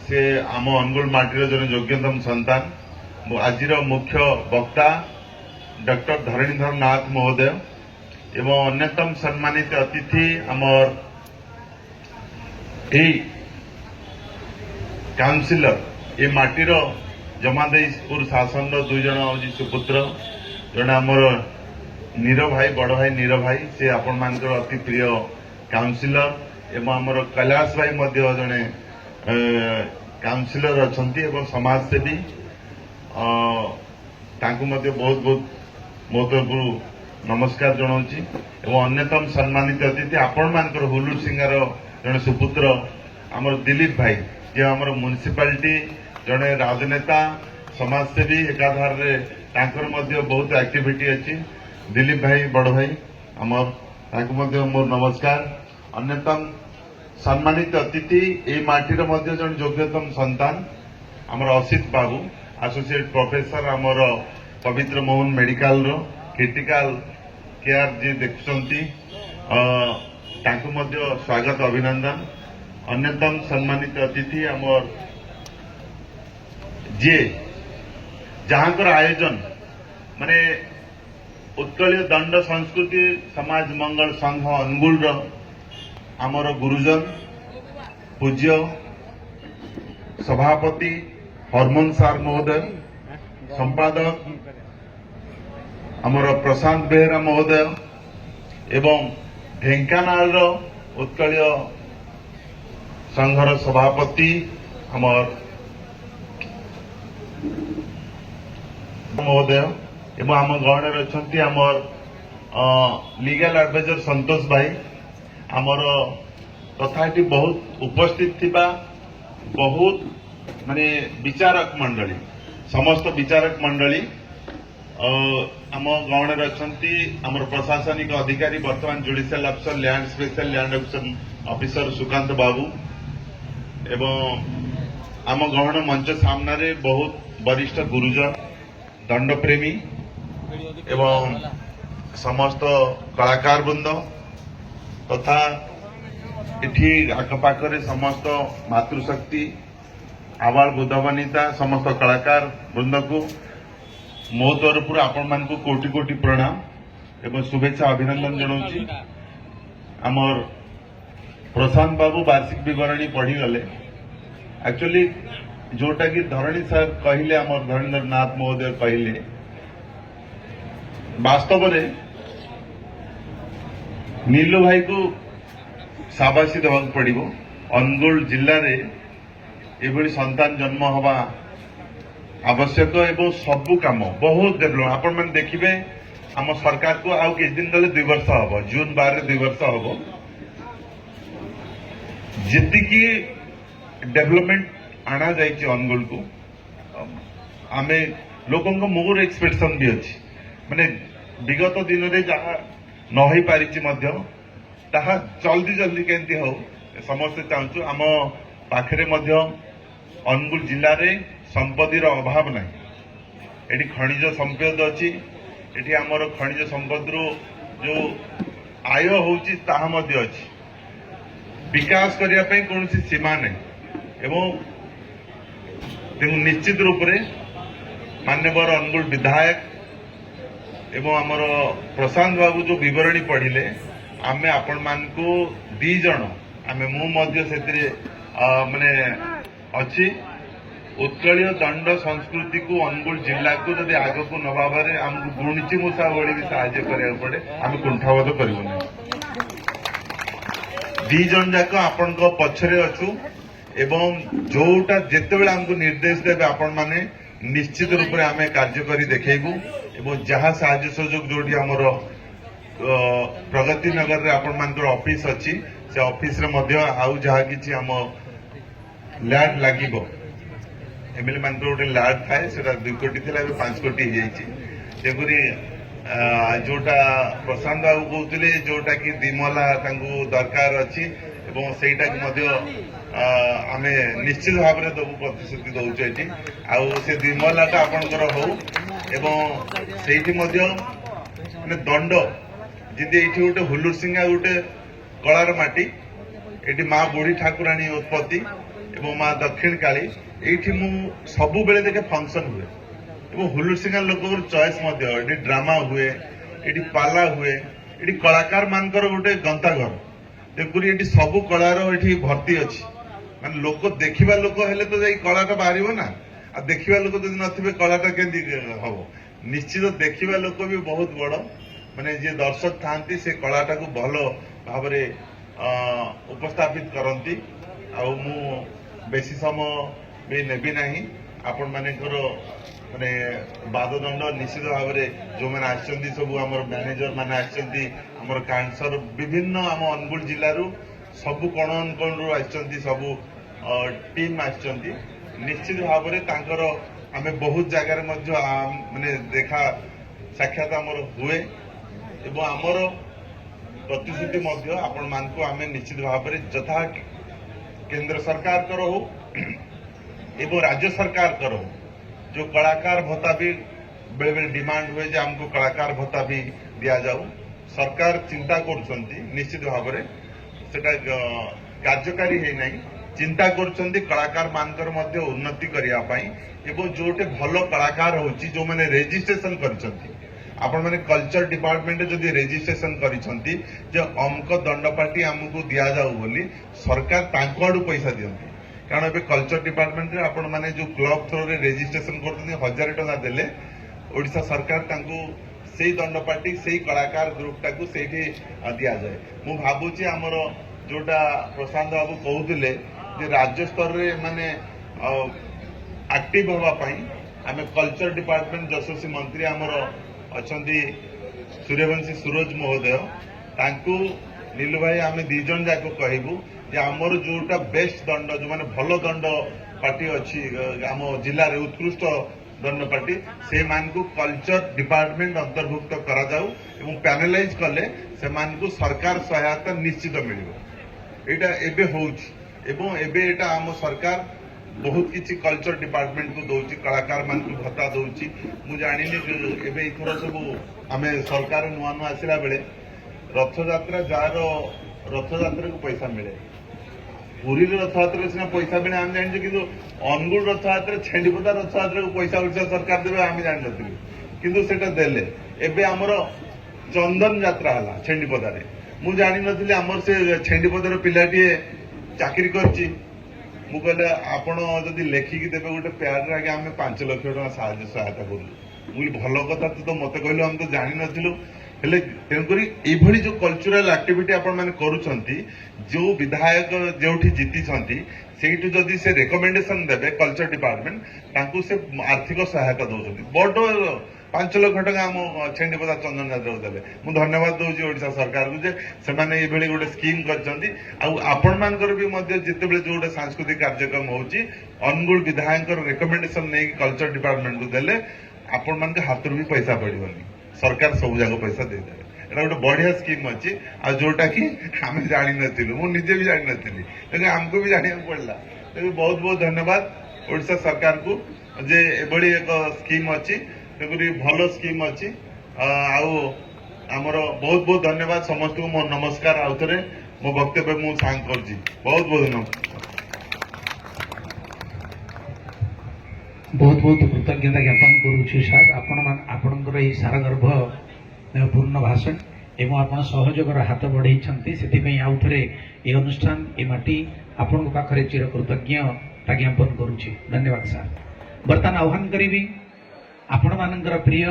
से आम अनुगुल माटीर जड़े योग्यतम संतान आजिर मुख्य वक्ता डॉक्टर धरणीधर नाथ महोदय एवं अन्यतम सम्मानित अतिथि आमर काउंसिलर ये माटीर जमादेपुर शासन दुई जन हूँ सुपुत्र जड़े आमर नीर भाई बड़ भाई नीर भाई से आपण मानकर अति प्रिय काउंसिलर एवं आमर कैलाश भाई मध्य जड़े काउंसिलर अछंती एवं समाजसेवी तांकु मध्य बहुत बहुत मो तरफ नमस्कार जनाऊँगी एवं अन्यतम सम्मानित अतिथि आपण मानकर हुलूर सिंगार जड़े सुपुत्र आमर दिलीप भाई जे आमर म्युनिसिपालिटी जड़े राजनेता समाजसेवी एकाधार तांकर मध्य बहुत एक्टिविटी अच्छी दिलीप भाई बड़ भाई आमर तांकु मध्य मोर नमस्कार अन्यतम सम्मानित अतिथि ए माटीर मध्य जन योग्यतम संतान आमर असित बाबू एसोसिएट प्रोफेसर आमर पवित्र मोहन मेडिकल रो क्रिटिकल केयर जी देखुंती तांकु मध्य स्वागत अभिनंदन अन्यतम सम्मानित अतिथि आमर जे जहाँकर आयोजन माने उत्कलीय दंड संस्कृति समाज मंगल संघ अनुगुल आमर गुरुजन पूज्य सभापति हरमोन सार महोदय संपादक आमर प्रशांत बेहेरा महोदय एवं ढेंकानाल उत्कलीय संघर सभापति आमर महोदय एवं आम गहण अच्छा आमर लीगल एडवाइजर संतोष भाई आमर तथा बहुत उपस्थित थिबा बहुत माने विचारक मंडली समस्त विचारक मंडली आम गहण अच्छा आमर प्रशासनिक अधिकारी वर्तमान judicial officer land special land officer Sukanta Babu एवं आम गहण मंच सामने बहुत वरिष्ठ गुरुजन दंडप्रेमी एवं समस्त कलाकार वृंद तथा इठी आखपाखरे समस्त मातृशक्ति आवाल बुद्धवनिता समस्त कलाकार वृंद को मो तरफ आपण मान को कोटि कोटि प्रणाम एवं शुभेच्छा अभिनंदन जनाऊँगी आमर प्रशांत बाबू वार्षिक विवरणी पढ़ी गले एक्चुअली जोटा कि धरणी सर कहले आमर धरणीधर नाथ महोदय कहले वास्तव में नीलू भाई को शाबाशी देवा पड़ो अनुगुल जिले में एभली संतान जन्म हवा आवश्यक एवं सबू काम बहुत डेभलप आपण मैंने देखिए आम सरकार को आउ किछ दिन गले 2 वर्ष हम जून 12 2 वर्ष हम जी डेभलपमेंट आना जाइए अनुगुल को आमे लोकों को मोर एक्सपेक्टेशन भी अच्छी माने विगत दिन में जहाँ न हो पारि ताहा जल्दी जल्दी केमती हो समस्ते चाहूँ आम पाखरे अनुगुल जिले में संपत्तिर अभाव ना ये खनिज संपद अच्छी ये आमर खनिज संपद जो आय होची अच्छी विकास करने कौन सीमा नहीं एवं निश्चित रूप से मान्यवर अनुगुल विधायक एवं आमर प्रशांत बाबू जो विवरणी पढ़िले आमे आपण मान को 2 जन आमे मु मध्य से माने अच्छी उत्कलीय दंड संस्कृति को अनुगुल जिला को जब आग को नबारे आमको गुणिची मूषा भली भी साहाय्य करा पड़े आम कुंठाबोध करूँ 2 जन जाक आपण पछरे अच्छु एवं जोटा जितेबाला आमको निर्देश देवे आपण माने निश्चित रूप से आम कार्य कर देखू एवं जहाँ साहाय्य सहयोग जोटी आमर प्रगति नगर रे आपण मानकर ऑफिस अछि से ऑफिस रे मध्य आउ जहा किछि हम लैंड लागिबो एमएलए मानकर गोटे लैंड थाए सेटा 2 कोटी थिला ଏବେ 5 कोटी हो जाइछि जेकुरी जोटा प्रशांत बाबू कहते जोटा कि दिमला दरकार अच्छी सेटा आमे निश्चित भाव में दबू प्रतिश्रुति दौचु ये आउ से दिमलाटा आपणकर हो माने दंड जदि ये गोटे हुलुर सिंगा गोटे कलार माटी ये माँ बुढ़ी ठाकुराणी उत्पत्ति एवं माँ दक्षिण काली ये मु सबु बेले देखे फंक्शन हुए हुलुर सिंगा लोक चॉइस ये ड्रामा हुए ये पाला हुए ये कलाकार मानकर गोटे गंताघर तेणुक ये सबु कलार ये भर्ती अच्छी मान लोक देखा लोक हेले तो जाई कलाटा बाहर ना आ देखा लोक जब नथिबे कलाटा केंदी हम निश्चित देखा लोक भी बहुत बड़ माने जे दर्शक थांती से कलाटा को भल भाव उपस्थापित करती मु बेसी समय भी नेबी नहीं आपण मानकर माने बाददंड निश्चित भाव में जो मैंने आसचंदी सब आमर मैनेजर माने आसचंदी आमर काउंसलर विभिन्न आम अनुगुल जिल्लारू सबु कोण अनुकोण आसचंदी सबु टीम आसचंदी निश्चित भाव में तांकर आमे बहुत जगह माने देखा साक्षात आमर हुए एवं आमर प्रतिश्रुति मध्य आपण मानकु आमे निश्चित भाव में यथा केंद्र सरकार कर हो एवं राज्य सरकार कर हो जो कलाकार भत्ता भी बेले बेले डिमांड हुए जे हमको कलाकार भत्ता भी दिया जाऊ सरकार चिंता करुछंती निश्चित भाव में सेटा कार्यकारी है नहीं चिंता करुछंती कलाकार मानकर मध्य उन्नति करिया पाई एवं जोटे भलो कलाकार होची जो माने रजिस्ट्रेशन करिसंती आपण माने कल्चर डिपार्टमेंट जदि रजिस्ट्रेशन करिसंती जे अमक दंडपाटी हमको दिया जाऊ बोली सरकार तांको आडू पैसा दियंती कारण ए कल्चर डिपार्टमेंट रे आपण माने जो क्लब थ्रो रे रजिस्ट्रेशन करते 1000 टका देले ओडिशा सरकार तांको सेही दंडपाटी सेही कलाकार ग्रुप टाकू सेठी दिया जाए मु भाबुची हमर जोटा प्रशांत बाबू कहउतिले जे राज्य स्तर रे माने एक्टिव होवा पई आमे कल्चर डिपार्टमेंट जसोसी मंत्री हमर अछंती सूर्यवंशी सूरज महोदय तांको नीलू भाई आमे दी जन जाको कहबू जे आमर जोटा बेस्ट दंड जो माने भलो दंड पार्टी अच्छी आम जिले में उत्कृष्ट दंड पार्टी से मानकु कल्चर डिपार्टमेंट अंतर्भुक्त करा जाऊ एवं पैनलाइज कले से मानकु सरकार सहायता निश्चित मिलिबो एटा एबे होउची एवं एबे एटा आम सरकार बहुत किसी कल्चर डिपार्टमेंट को दौची कलाकार मान को भत्ता दौची मु जानिनी एबे इथर सब आमे सरकार नुआ नुआ आसिला बेले रथयात्रा जार रथयात्रा को पैसा मिले पुरी रथयात्रा सीना पैसा मिले आम जानी कि अनुगुल रथयात्रा छेंडीपदा रथयात्रा को पैसा ओडिशा सरकार देवे आम जान नथिलु किंतु सेटा देले एबे हमर चंदन यात्रा हला छेंडीपदा रे मु जानि नथिले हमर से छेंडीपदार पिलाटी चाकरी करची मु कहले आपण जदि लेखिकी देबे गोटे प्यार रे आगे आमे 5 लाख टका सहायता करू मु भल कथा तो मते कहलो हम तो जानि नथिलु हेले तेणुकरी एभली जो कल्चरल एक्टिविटी आपण माने करूछंती जो विधायक जोठी जीती छंती सेठू जदि से रिकमेंडेशन देबे कल्चर डिपार्टमेंट तांकू से आर्थिक सहायता दउछंती बड़ 5 लाख टका हम छेंडीपदा चंदन यादव देले मु धन्यवाद दउची ओडिशा सरकार को जे से माने एभली गोटे स्कीम करछंती आ आपण मानकर भी मध्य जेतेबेले जो गोटे सांस्कृतिक कार्यक्रम होउची अनुगुल विधायक रिकमेंडेशन नै कल्चर डिपार्टमेंट को देले आपण मान के हाथ भी पैसा पड़िबनी सरकार सब जगह पैसा दे दे एटा गोटे बढ़िया स्कीम अच्छी आ जोटा कि आम जानी नथिलु मु निजे भी जानी नथिली लेकिन हमको भी जानिया पड़ला तेणु बहुत बहुत धन्यवाद ओडिशा सरकार को जे एभली एक स्कीम अच्छी तेणुकरी भल स्कीम अच्छी आमर बहुत बहुत धन्यवाद समस्त को मो नमस्कार आउ थे मो वक्तव्य मु सांग करछि बहुत बहुत धन्यवाद बहुत बहुत कृतज्ञता ज्ञापन करुछु सर आपणकर यही सारगर्भ पूर्ण भाषण एवं आप सहयोगर हाथ बढ़ाई से आउ थे ये अनुष्ठान ये माटी आपण पाखे चिर कृतज्ञता ज्ञापन करुछि धन्यवाद सर बर्तमान आह्वान करी आपण मानकर प्रिय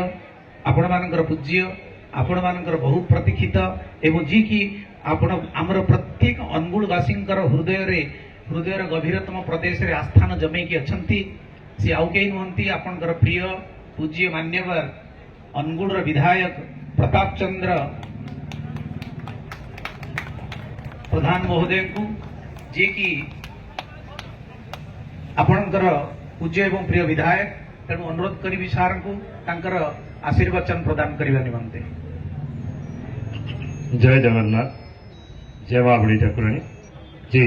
आपण मानकर पूज्य आपण मानकर बहु प्रतीक्षित एवं जी कि आपण आमर प्रत्येक अनुगुलवासी हृदय गभीरतम प्रदेश रे आस्थान जमेकी अछंती सी आउ कई नुहंती आपणकर प्रिय पूज्य मान्यवर अनुगुल विधायक प्रताप चंद्र प्रधान महोदय को जी की आपणकर पूज्य एवं प्रिय विधायक तेणु अनुरोध करी सार को तांकर आशीर्वचन प्रदान करने निमंते। जय जगन्नाथ, जय माँ बुढ़ी ठाकुराणी जी।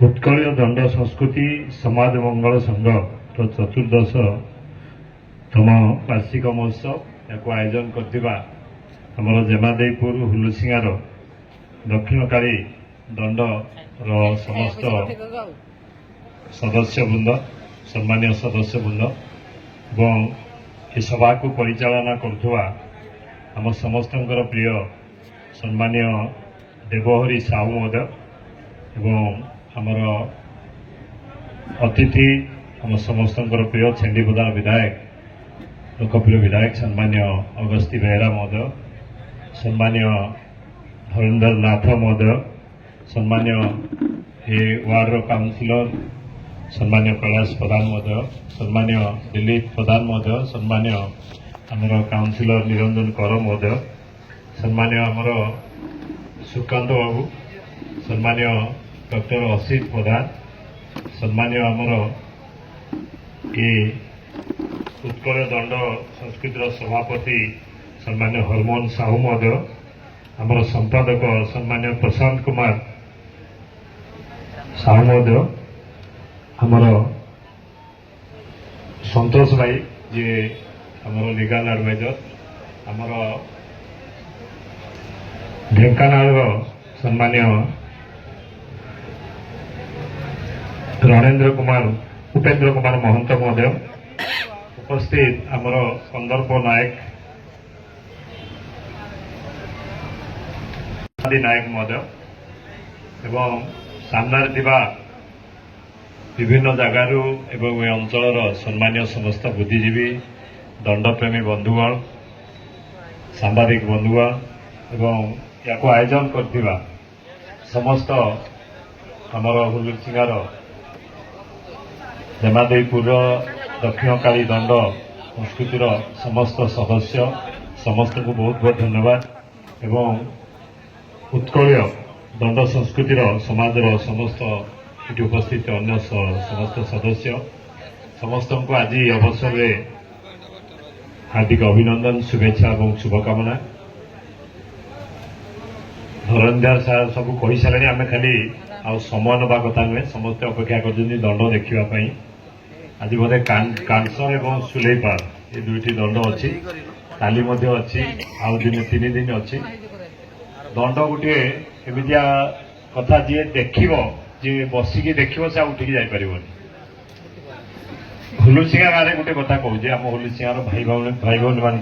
उत्कलीय दंड संस्कृति समाज मंगल संघ चतुर्दशतम वार्षिक महोत्सव या आयोजन करथिबा हमर जेमादेईपुर हुलुसिंगार दक्षिणकाली दंड समस्त सदस्य वृंद, सम्मान्य सदस्य वृंद एवं ये सभा को परिचालना करुवा आम समस्तंकर प्रिय सम्मान्य देवहरी साहू महोदय एवं आमर अतिथि आम समस्तंकर प्रिय छेंडीपदार विधायक लोकप्रिय विधायक सम्मान्य अगस्ती बेहरा महोदय, सम्मान्य हरेंद्र नाथ महोदय, सम्मान्य ए वार्ड काउंसिलर सम्मान्य कैलाश प्रधान महोदय, सम्मान्य दिलीप प्रधान महोदय, सम्मान्य आमर काउंसिलर निरंजन कर महोदय, सम्मान्य आमर सुकांत बाबू, सम्मान्य डॉक्टर असित प्रधान, सम्मान्य आमर ये उत्कल दंड संस्कृतिर सभापति सम्मान्य हरमोहन साहू महोदय, आमर संपादक सम्मान्य प्रशांत कुमार साहू महोदय, आमर संतोष भाई जी आमर लीगल एडवाइजर, आमर ढेंकानाल सम्मान्य रणेन्द्र कुमार उपेन्द्र कुमार महंत महोदय, उपस्थित आमर कंदर्प नायक नायक महोदय एवं सामने थिबा विभिन्न जगारू एवं ए अंचलर सम्मान्य समस्त बुद्धिजीवी दंडप्रेमी बंधुगण सांबादिक बंधुगण एवं या आयोजन करथिबा समस्त आमर हुलुसिंगार जेमादेईपुर दक्षिणकाली दंड संस्कृतिर समस्त सदस्य समस्त को बहुत बहुत धन्यवाद एवं उत्कलीय दंड संस्कृतिर समाजर समस्त ये उपस्थित अन्य समस्त सदस्य समस्त को आज अवसर में हार्दिक अभिनंदन शुभेच्छा और शुभकामना। धरंधर सार सब कही सारे आम खाली आ समय नवा कथा नुहे समस्ते अपेक्षा कर दंड देखापी आज बोधे कांसर और सुलेपार ये दुईटी दंड अच्छी काली अच्छी आउ दिन 3 दिन अच्छी दंड गोटे एमतिया कथा जी देख जी बसिकी देख से उठिकी जापर हुलुसिंगा गाँव में गोटे कथा कहूँ आम हुलुसिंगार भाई भाई मान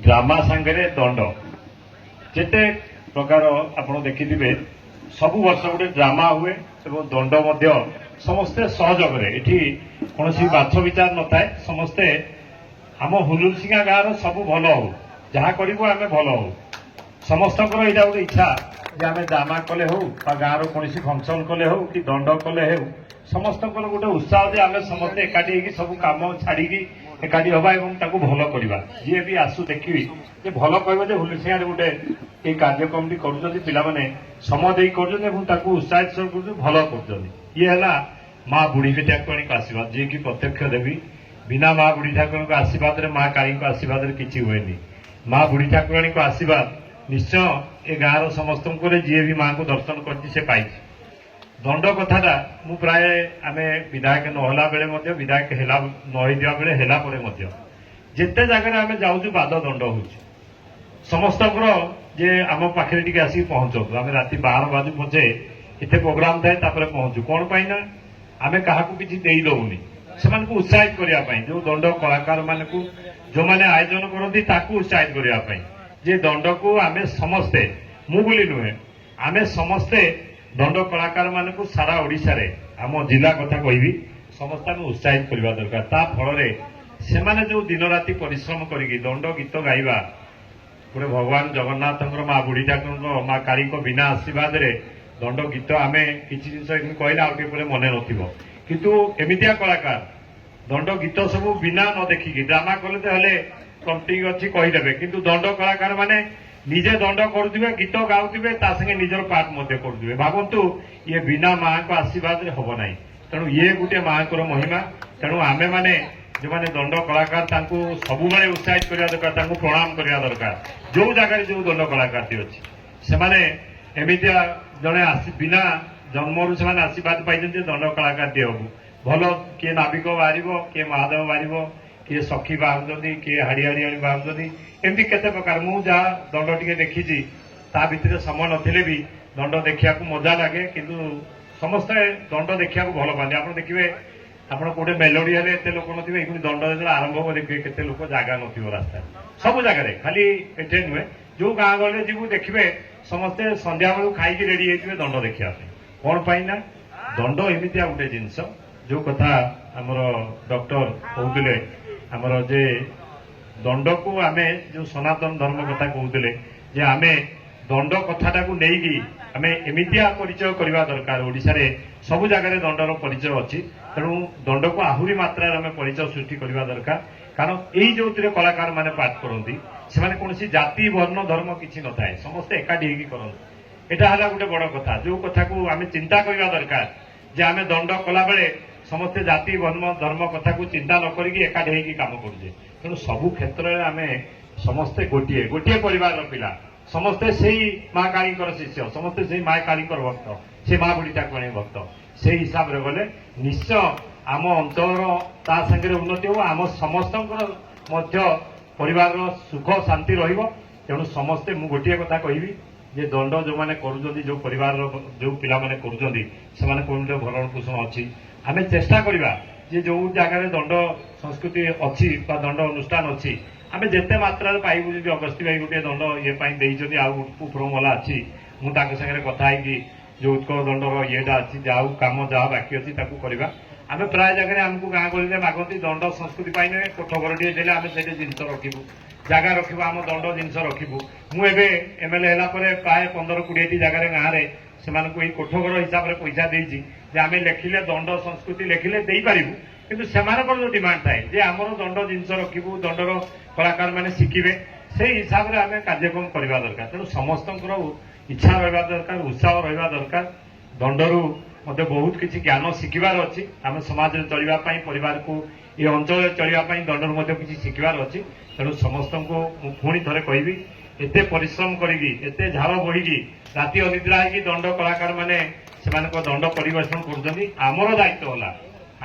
ड्रामा सांगे दंड जिते प्रकार आप देखिथे सबु वर्ष गोटे ड्रामा हुए और दंड समस्ते सहयोग ये कौन बाछ विचार न थाए समस्ते आम हुलुसिंगा गाँव सब भल हो जहाँ करूँ आम भल हो समस्त यहाँ गोटे इच्छा जे आम ड्रामा कले हो गाँव कौन फंक्शन कले हो कि दंड कले हो समस्त गोटे उत्साह जे आम समस्ते एकाठी सब कम छाड़ी एकाठी हवा और भल करवा जी भी आसू देखी जे भल कह हुलुसिंगा गोटे ये कार्यक्रम कर समय दे कर उत्साहित कर भल कर ये है माँ बुढ़ी ठाकुराणी आशीर्वाद जी की प्रत्यक्ष देवी बिना माँ बुढ़ी ठाकुराणी आशीर्वाद माँ काली आशीर्वाद किसी हुए माँ बुढ़ी ठाकुराणी आशीर्वाद निश्चय ए गाँव समस्त जी भी माँ को दर्शन कर दंड कथाटा मु प्राय आम विधायक नहला बेले विधायक नहीदिया बेले है जिते जगह आम जाऊँ बाद दंड हो समस्त जे आम पाखे टी आसिक पहुंचु आम राति 12 बाजू पचे इतने प्रोग्राम थाए पहुंचु कौन पाई ना आम क्या किसी देदुनि से उत्साहित करने जो दंड कलाकार मान जो मैंने आयोजन करती उत्साहित करने जे दंड को आम समस्ते मु बोली नुहे आम समस्ते दंड कलाकार मान सारा ओडिशा रे आम जिला कथा कहबी समस्त आम उत्साहित करवा दरकार ता फल से जो दिन राति परिश्रम करी दंड गीत गाइबा गोटे भगवान जगन्नाथ माँ बुढ़ी ठाकुर माँ काली बिना आशीर्वाद दंड गीत आम किसी जिन कहले आगे मन नतु एमतिया कलाकार दंड गीत सब बिना न देखिकी ड्रामा कले तो हेले प्रम्पटिंग अच्छी कहीदेवे किंतु दंड कलाकार माने ନିଜେ ଦଣ୍ଡ କରୁଥିବେ, ଗୀତ ଗାଉଥିବେ, ତା ସାଙ୍ଗେ ନିଜର ପାଠ ମଧ୍ୟ କରୁଥିବେ। ଭାବନ୍ତୁ ଇଏ ବିନା ମାଙ୍କ ଆଶୀର୍ବାଦରେ ହବ ନାହିଁ। ତେଣୁ ଇଏ ଗୋଟିଏ ମାଙ୍କର ମହିମା। ତେଣୁ ଆମେମାନେ ଯେଉଁମାନେ ଦଣ୍ଡ କଳାକାର ତାଙ୍କୁ ସବୁବେଳେ ଉତ୍ସାହିତ କରିବା ଦରକାର, ତାଙ୍କୁ ପ୍ରଣାମ କରିବା ଦରକାର। ଯୋଉ ଜାଗାରେ ଯୋଉ ଦଣ୍ଡ କଳାକାରଟି ଅଛି ସେମାନେ ଏମିତିଆ ଜଣେ ବିନା ଜନ୍ମରୁ ସେମାନେ ଆଶୀର୍ବାଦ ପାଇଛନ୍ତି ଯେ ଦଣ୍ଡ କଳାକାରଟିଏ ହବୁ। ଭଲ କିଏ ନାବିକ ବାହାରିବ, କିଏ ମହାଦେବ ବାହାରିବ, କିଏ ସଖୀ ବାହାରୁଛନ୍ତି, କିଏ ହାଡ଼ିଆଣିଆଣି ବାହାରୁଛନ୍ତି, ଏମିତି କେତେ ପ୍ରକାର। ମୁଁ ଯାହା ଦଣ୍ଡ ଟିକେ ଦେଖିଛି ତା ଭିତରେ ସମୟ ନଥିଲେ ବି ଦଣ୍ଡ ଦେଖିବାକୁ ମଜା ଲାଗେ। କିନ୍ତୁ ସମସ୍ତେ ଦଣ୍ଡ ଦେଖିବାକୁ ଭଲ ପାଆନ୍ତି। ଆପଣ ଦେଖିବେ ଆପଣ କୋଉଠି ମେଲୋଡି ହେଲେ ଏତେ ଲୋକ ନଥିବେ, ଏଇଠି ଦଣ୍ଡ ଯେତେବେଳେ ଆରମ୍ଭ ହବ ଦେଖିବେ କେତେ ଲୋକ, ଜାଗା ନଥିବ ରାସ୍ତାରେ। ସବୁ ଜାଗାରେ, ଖାଲି ଏଠି ନୁହେଁ, ଯୋଉ ଗାଁ ଗହଳିରେ ଯିବୁ ଦେଖିବେ ସମସ୍ତେ ସନ୍ଧ୍ୟାବେଳକୁ ଖାଇକି ରେଡି ହେଇଥିବେ ଦଣ୍ଡ ଦେଖିବା ପାଇଁ। କଣ ପାଇଁ ନା ଦଣ୍ଡ ଏମିତିଆ ଗୋଟେ ଜିନିଷ, ଯୋଉ କଥା ଆମର ଡକ୍ଟର କହୁଥିଲେ ଆମର ଯେ ଦଣ୍ଡକୁ ଆମେ ଯୋଉ ସନାତନ ଧର୍ମ କଥା କହୁଥିଲେ ଯେ ଆମେ ଦଣ୍ଡ କଥାଟାକୁ ନେଇକି ଆମେ ଏମିତିଆ ପରିଚୟ କରିବା ଦରକାର। ଓଡ଼ିଶାରେ ସବୁ ଜାଗାରେ ଦଣ୍ଡର ପରିଚୟ ଅଛି। ତେଣୁ ଦଣ୍ଡକୁ ଆହୁରି ମାତ୍ରାରେ ଆମେ ପରିଚୟ ସୃଷ୍ଟି କରିବା ଦରକାର। କାରଣ ଏଇ ଯୋଉଥିରେ କଳାକାର ମାନେ ପାଠ କରନ୍ତି ସେମାନେ କୌଣସି ଜାତି ବର୍ଣ୍ଣ ଧର୍ମ କିଛି ନଥାଏ, ସମସ୍ତେ ଏକାଠି ହେଇକି କରନ୍ତି। ଏଟା ହେଲା ଗୋଟେ ବଡ କଥା, ଯୋଉ କଥାକୁ ଆମେ ଚିନ୍ତା କରିବା ଦରକାର ଯେ ଆମେ ଦଣ୍ଡ କଲାବେଳେ ସମସ୍ତେ ଜାତି ବର୍ଣ୍ଣ ଧର୍ମ କଥାକୁ ଚିନ୍ତା ନ କରିକି ଏକାଠି ହେଇକି କାମ କରୁଛେ। ତେଣୁ ସବୁ କ୍ଷେତ୍ରରେ ଆମେ ସମସ୍ତେ ଗୋଟିଏ ପରିବାରର ପିଲା, ସମସ୍ତେ ସେଇ ମା କାଳୀଙ୍କର ଶିଷ୍ୟ, ସମସ୍ତେ ସେଇ ମା କାଳୀଙ୍କର ଭକ୍ତ, ସେ ମା ବୁଢୀ ଠାକୁରାଣୀ ଭକ୍ତ। ସେଇ ହିସାବରେ ଗଲେ ନିଶ୍ଚୟ ଆମ ଅଞ୍ଚଳର ତା ସାଙ୍ଗରେ ଉନ୍ନତି ହେବ, ଆମ ସମସ୍ତଙ୍କର ମଧ୍ୟ ପରିବାରର ସୁଖ ଶାନ୍ତି ରହିବ। ତେଣୁ ସମସ୍ତେ ମୁଁ ଗୋଟିଏ କଥା କହିବି ଯେ ଦଣ୍ଡ ଯୋଉମାନେ କରୁଛନ୍ତି, ଯୋଉ ପରିବାରର ଯୋଉ ପିଲାମାନେ କରୁଛନ୍ତି ସେମାନେ କୋଉଠି ଭରଣ ପୋଷଣ ଅଛି। ଆମେ ଚେଷ୍ଟା କରିବା ଯେ ଯୋଉ ଜାଗାରେ ଦଣ୍ଡ ସଂସ୍କୃତି ଅଛି ବା ଦଣ୍ଡ ଅନୁଷ୍ଠାନ ଅଛି ଆମେ ଯେତେ ମାତ୍ରାରେ ପାଇବୁ। ଯଦି ଅଗସ୍ତି ଭାଇ ଗୋଟିଏ ଦଣ୍ଡ ଇଏ ପାଇଁ ଦେଇଛନ୍ତି, ଆଉ ଉପରମହଲା ଅଛି, ମୁଁ ତାଙ୍କ ସାଙ୍ଗରେ କଥା ହେଇକି ଯୋଉ ଉତ୍କଳ ଦଣ୍ଡର ଇଏଟା ଅଛି, ଯାହା କାମ ଯାହା ବାକି ଅଛି ତାକୁ କରିବା। ଆମେ ପ୍ରାୟ ଜାଗାରେ ଆମକୁ ଗାଁ ଗହଳିରେ ମାଗନ୍ତି ଦଣ୍ଡ ସଂସ୍କୃତି ପାଇଁ ନୁହେଁ, କୋଠ ଘରଟିଏ ଦେଲେ ଆମେ ସେଇଠି ଜିନିଷ ରଖିବୁ, ଜାଗା ରଖିବୁ, ଆମ ଦଣ୍ଡ ଜିନିଷ ରଖିବୁ। ମୁଁ ଏବେ ଏମଏଲଏ ହେଲା ପରେ ପ୍ରାୟ 15-20ଟି ଜାଗାରେ ଗାଁରେ ସେମାନଙ୍କୁ ଏଇ କୋଠ ଘର ହିସାବରେ ପଇସା ଦେଇଛି ଯେ ଆମେ ଲେଖିଲେ ଦଣ୍ଡ ସଂସ୍କୃତି ଲେଖିଲେ ଦେଇପାରିବୁ, କିନ୍ତୁ ସେମାନଙ୍କର ଯୋଉ ଡିମାଣ୍ଡ ଥାଏ ଯେ ଆମର ଦଣ୍ଡ ଜିନିଷ ରଖିବୁ, ଦଣ୍ଡର କଳାକାର ମାନେ ଶିଖିବେ, ସେଇ ହିସାବରେ ଆମେ କାର୍ଯ୍ୟକ୍ରମ କରିବା ଦରକାର। ତେଣୁ ସମସ୍ତଙ୍କର ଇଚ୍ଛା ରହିବା ଦରକାର, ଉତ୍ସାହ ରହିବା ଦରକାର। ଦଣ୍ଡରୁ ମଧ୍ୟ ବହୁତ କିଛି ଜ୍ଞାନ ଶିଖିବାର ଅଛି। ଆମେ ସମାଜରେ ଚଳିବା ପାଇଁ, ପରିବାରକୁ ଏ ଅଞ୍ଚଳରେ ଚଳିବା ପାଇଁ ଦଣ୍ଡରୁ ମଧ୍ୟ କିଛି ଶିଖିବାର ଅଛି। ତେଣୁ ସମସ୍ତଙ୍କୁ ମୁଁ ପୁଣି ଥରେ କହିବି, ଏତେ ପରିଶ୍ରମ କରିକି, ଏତେ ଝାଳ ବୋହିକି, ରାତି ଅନିଦ୍ରା ହେଇକି ଦଣ୍ଡ କଳାକାର ମାନେ ସେମାନଙ୍କ ଦଣ୍ଡ ପରିବେଷଣ କରୁଛନ୍ତି। ଆମର ଦାୟିତ୍ୱ ହେଲା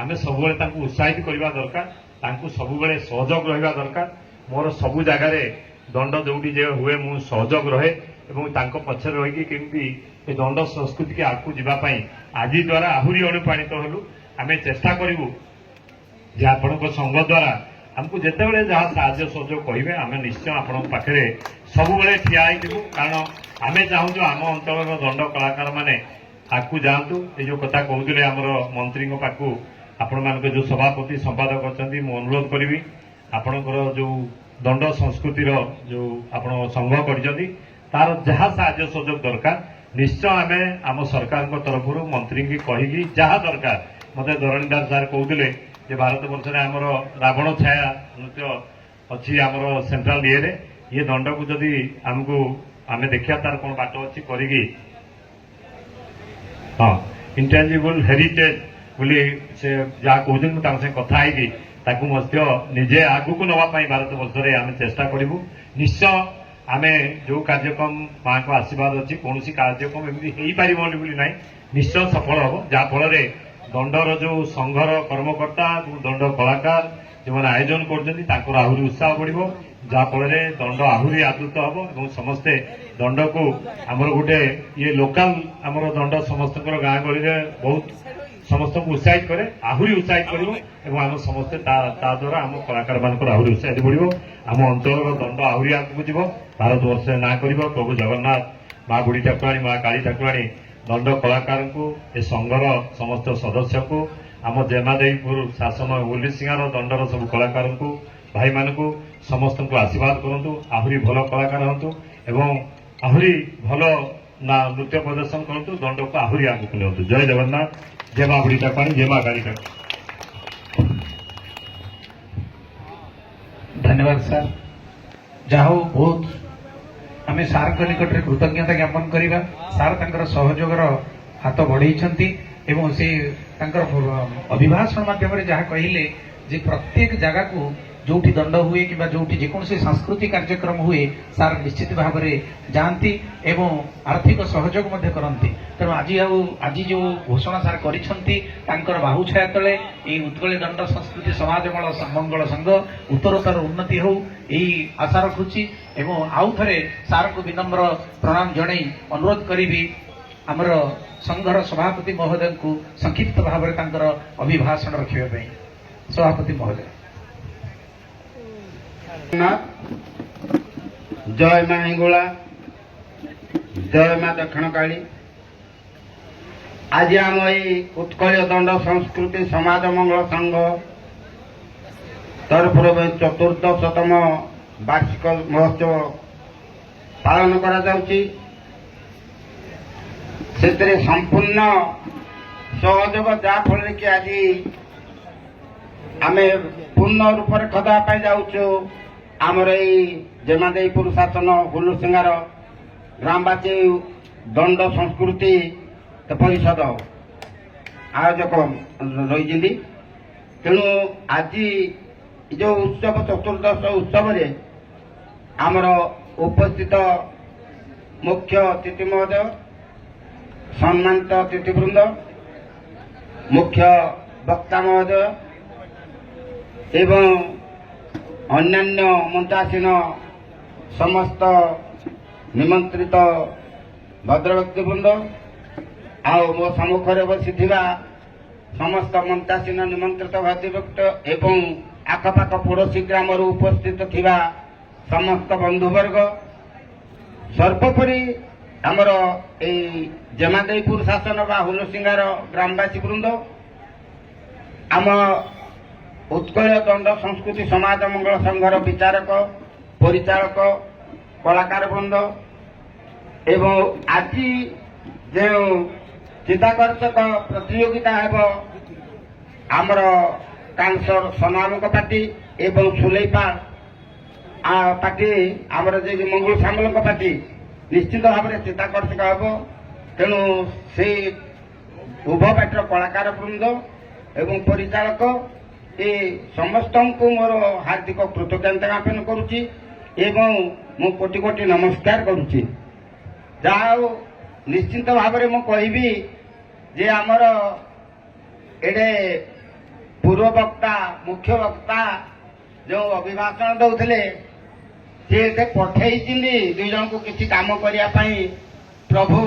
ଆମେ ସବୁବେଳେ ତାଙ୍କୁ ଉତ୍ସାହିତ କରିବା ଦରକାର, ତାଙ୍କୁ ସବୁବେଳେ ସହଯୋଗ ରହିବା ଦରକାର। ମୋର ସବୁ ଜାଗାରେ ଦଣ୍ଡ ଯୋଉଠି ଯେ ହୁଏ ମୁଁ ସହଯୋଗ ରହେ ଏବଂ ତାଙ୍କ ପଛରେ ରହିକି କେମିତି ଏ ଦଣ୍ଡ ସଂସ୍କୃତିକି ଆଗକୁ ଯିବା ପାଇଁ ଆଜି ଦ୍ୱାରା ଆହୁରି ଅନୁପ୍ରାଣିତ ହେଲୁ। ଆମେ ଚେଷ୍ଟା କରିବୁ ଯେ ଆପଣଙ୍କ ସଂଘ ଦ୍ୱାରା ଆମକୁ ଯେତେବେଳେ ଯାହା ସାହାଯ୍ୟ ସହଯୋଗ କହିବେ ଆମେ ନିଶ୍ଚୟ ଆପଣଙ୍କ ପାଖରେ ସବୁବେଳେ ଠିଆ ହେଇଥିବୁ। କାରଣ ଆମେ ଚାହୁଁଛୁ ଆମ ଅଞ୍ଚଳର ଦଣ୍ଡ କଳାକାର ମାନେ ଆଗକୁ ଯାଆନ୍ତୁ। ଏ ଯୋଉ କଥା କହୁଥିଲେ ଆମର ମନ୍ତ୍ରୀଙ୍କ ପାଖକୁ ଆପଣମାନଙ୍କ ଯୋଉ ସଭାପତି ସମ୍ପାଦକ ଅଛନ୍ତି, ମୁଁ ଅନୁରୋଧ କରିବି ଆପଣଙ୍କର ଯୋଉ ଦଣ୍ଡ ସଂସ୍କୃତିର ଯୋଉ ଆପଣ ସଂଘ କରିଛନ୍ତି ତାର ଯାହା ସାହାଯ୍ୟ ସହଯୋଗ ଦରକାର ନିଶ୍ଚୟ ଆମେ ଆମ ସରକାରଙ୍କ ତରଫରୁ ମନ୍ତ୍ରୀଙ୍କୁ କହିକି ଯାହା ଦରକାର। ମତେ ଧରଣୀଦାସ ସାର୍ କହୁଥିଲେ ଯେ ଭାରତ ବର୍ଷରେ ଆମର ରାବଣ ଛାୟା ନୃତ୍ୟ ଅଛି ଆମର ସେଣ୍ଟ୍ରାଲ ଇଏରେ, ଇଏ ଦଣ୍ଡକୁ ଯଦି ଆମକୁ ଆମେ ଦେଖିବା ତାର କଣ ବାଟ ଅଛି କରିକି, ହଁ ଇଣ୍ଟାଞ୍ଜିବୁଲ ହେରିଟେଜ ବୋଲି ସେ ଯାହା କହୁଛନ୍ତି ମୁଁ ତାଙ୍କ ସାଙ୍ଗେ କଥା ହେଇକି ତାକୁ ମଧ୍ୟ ନିଜେ ଆଗକୁ ନେବା ପାଇଁ ଭାରତ ବର୍ଷରେ ଆମେ ଚେଷ୍ଟା କରିବୁ। ନିଶ୍ଚୟ ଆମେ ଯୋଉ କାର୍ଯ୍ୟକ୍ରମ ମାଙ୍କ ଆଶୀର୍ବାଦ ଅଛି, କୌଣସି କାର୍ଯ୍ୟକ୍ରମ ଏମିତି ହେଇପାରିବ ବୋଲି ନାହିଁ, ନିଶ୍ଚୟ ସଫଳ ହେବ। ଯାହାଫଳରେ ଦଣ୍ଡର ଯୋଉ ସଂଘର କର୍ମକର୍ତ୍ତା, ଦଣ୍ଡ କଳାକାର ଯେଉଁମାନେ ଆୟୋଜନ କରୁଛନ୍ତି ତାଙ୍କର ଆହୁରି ଉତ୍ସାହ ବଢିବ, ଯାହାଫଳରେ ଦଣ୍ଡ ଆହୁରି ଆଦୃତ ହେବ ଏବଂ ସମସ୍ତେ ଦଣ୍ଡକୁ ଆମର ଗୋଟେ ଇଏ ଲୋକାଲ ଆମର ଦଣ୍ଡ ସମସ୍ତଙ୍କର ଗାଁ ଗହଳିରେ ବହୁତ ସମସ୍ତଙ୍କୁ ଉତ୍ସାହିତ କରେ, ଆହୁରି ଉତ୍ସାହିତ କରିବ ଏବଂ ଆମେ ସମସ୍ତେ ତା ଦ୍ୱାରା ଆମ କଳାକାର ମାନଙ୍କର ଆହୁରି ଉତ୍ସାହିତ ବଢିବ। ଆମ ଅଞ୍ଚଳର ଦଣ୍ଡ ଆହୁରି ଆଗକୁ ଯିବ, ଭାରତ ବର୍ଷରେ ନାଁ କରିବ। ପ୍ରଭୁ ଜଗନ୍ନାଥ, ମା ବୁଢୀ ଠାକୁରାଣୀ, ମା କାଳୀ ଠାକୁରାଣୀ ଦଣ୍ଡ କଳାକାରଙ୍କୁ, ଏ ସଂଘର ସମସ୍ତ ସଦସ୍ୟଙ୍କୁ, ଆମ ଜେମାଦେଇପୁର ଶାସନ ଓଲିସିଂହାର ଦଣ୍ଡର ସବୁ କଳାକାରଙ୍କୁ, ଭାଇମାନଙ୍କୁ ସମସ୍ତଙ୍କୁ ଆଶୀର୍ବାଦ କରନ୍ତୁ, ଆହୁରି ଭଲ କଳାକାର ହୁଅନ୍ତୁ ଏବଂ ଆହୁରି ଭଲ ନୃତ୍ୟ ପ୍ରଦର୍ଶନ କରନ୍ତୁ, ଦଣ୍ଡକୁ ଆହୁରି ଆଗକୁ ନିଅନ୍ତୁ। ଜୟ ଜଗନ୍ନାଥ, ଜୟ ମା ବୁଢୀ ଠାକୁରାଣୀ, ଜୟ ମା କାଳୀ ଠାକୁରାଣୀ। धन्यवाद सर। ଯାହା ହଉ ବହୁତ ଆମେ ସାର୍ଙ୍କ ନିକଟରେ କୃତଜ୍ଞତା ଜ୍ଞାପନ କରିବା। ସାର୍ ତାଙ୍କର ସହଯୋଗର ହାତ ବଢେଇଛନ୍ତି ଏବଂ ସେ ତାଙ୍କର ଅଭିଭାଷଣ ମାଧ୍ୟମରେ ଯାହା କହିଲେ ଯେ ପ୍ରତ୍ୟେକ ଜାଗାକୁ ଯୋଉଠି ଦଣ୍ଡ ହୁଏ କିମ୍ବା ଯୋଉଠି ଯେକୌଣସି ସାଂସ୍କୃତିକ କାର୍ଯ୍ୟକ୍ରମ ହୁଏ ସାର୍ ନିଶ୍ଚିତ ଭାବରେ ଯାଆନ୍ତି ଏବଂ ଆର୍ଥିକ ସହଯୋଗ ମଧ୍ୟ କରନ୍ତି। ତେଣୁ ଆଜି ଯୋଉ ଘୋଷଣା ସାର୍ କରିଛନ୍ତି ତାଙ୍କର ବାହୁଛାୟା ତଳେ ଏହି ଉତ୍କଳୀୟ ଦଣ୍ଡ ସଂସ୍କୃତି ସମାଜ ମଙ୍ଗଳ ସଂଘ ଉତ୍ତରୋତ୍ତର ଉନ୍ନତି ହଉ ଏହି ଆଶା ରଖୁଛି ଏବଂ ଆଉ ଥରେ ସାର୍ଙ୍କୁ ବିନମ୍ର ପ୍ରଣାମ ଜଣାଇ ଅନୁରୋଧ କରିବି ଆମର ସଂଘର ସଭାପତି ମହୋଦୟଙ୍କୁ ସଂକ୍ଷିପ୍ତ ଭାବରେ ତାଙ୍କର ଅଭିଭାଷଣ ରଖିବା ପାଇଁ। ସଭାପତି ମହୋଦୟ। जय माँ हिंगोला, जय माँ दक्षिण काली। आज आम उत्कल दंड संस्कृति समाज मंगल संघ तरफ 14तम वार्षिक महोत्सव पालन करा संपूर्ण सहयोग जहाँफल कि आज आम पूर्ण रूप से खदापा जाऊँ आमर जेमादेईपुर शासन हुलुसिंगार ग्रामवासी दंड संस्कृति परिषद आयोजक रही। तेणु आज जो उत्सव चतुर्दश उत्सव आमर उपस्थित मुख्य अतिथि महोदय, सम्मानित अतिथिवृंद, मुख्य वक्ता महोदय एवं अन्यान्य मंचासीन समस्त निमंत्रित भद्र व्यक्तिवृंद आओ मो सम्मुखें बसी समस्त मंचासीन निमंत्रित व्यक्तिवृंद एवं आखपाख पड़ोशी ग्राम उपस्थित थिबा समस्त बंधुवर्ग, सर्वोपरि आमर जेमादेईपुर शासन बा हुलसिंगार ग्रामवासी वृंद, आम उत्कल दंड संस्कृति समाज मंगल संघर विचारक परिचालक कलाकार वृंद एवं आज जो चिताकर्षक प्रतियोगिता हेब आमर कांसर सोनामुख पार्टी एवं सुलेपा पार्टी आमर जो मंगल सामल पार्टी निश्चित भाव में चिताकर्षक हेब। तेणु से उभय पार्टीर कलाकार वृंद एवं परिचालक ए समस्त को मोर हार्दिक कृतज्ञता ज्ञापन करुच्ची एवं मु कोटि कोटि नमस्कार करुच्ची। जहा निश्चित भाव में मु कहबी जे आमर एडे पूर्व वक्ता मुख्य वक्ता जो अभिभाषण दौले सी पठे दुई जन को किसी काम करने प्रभु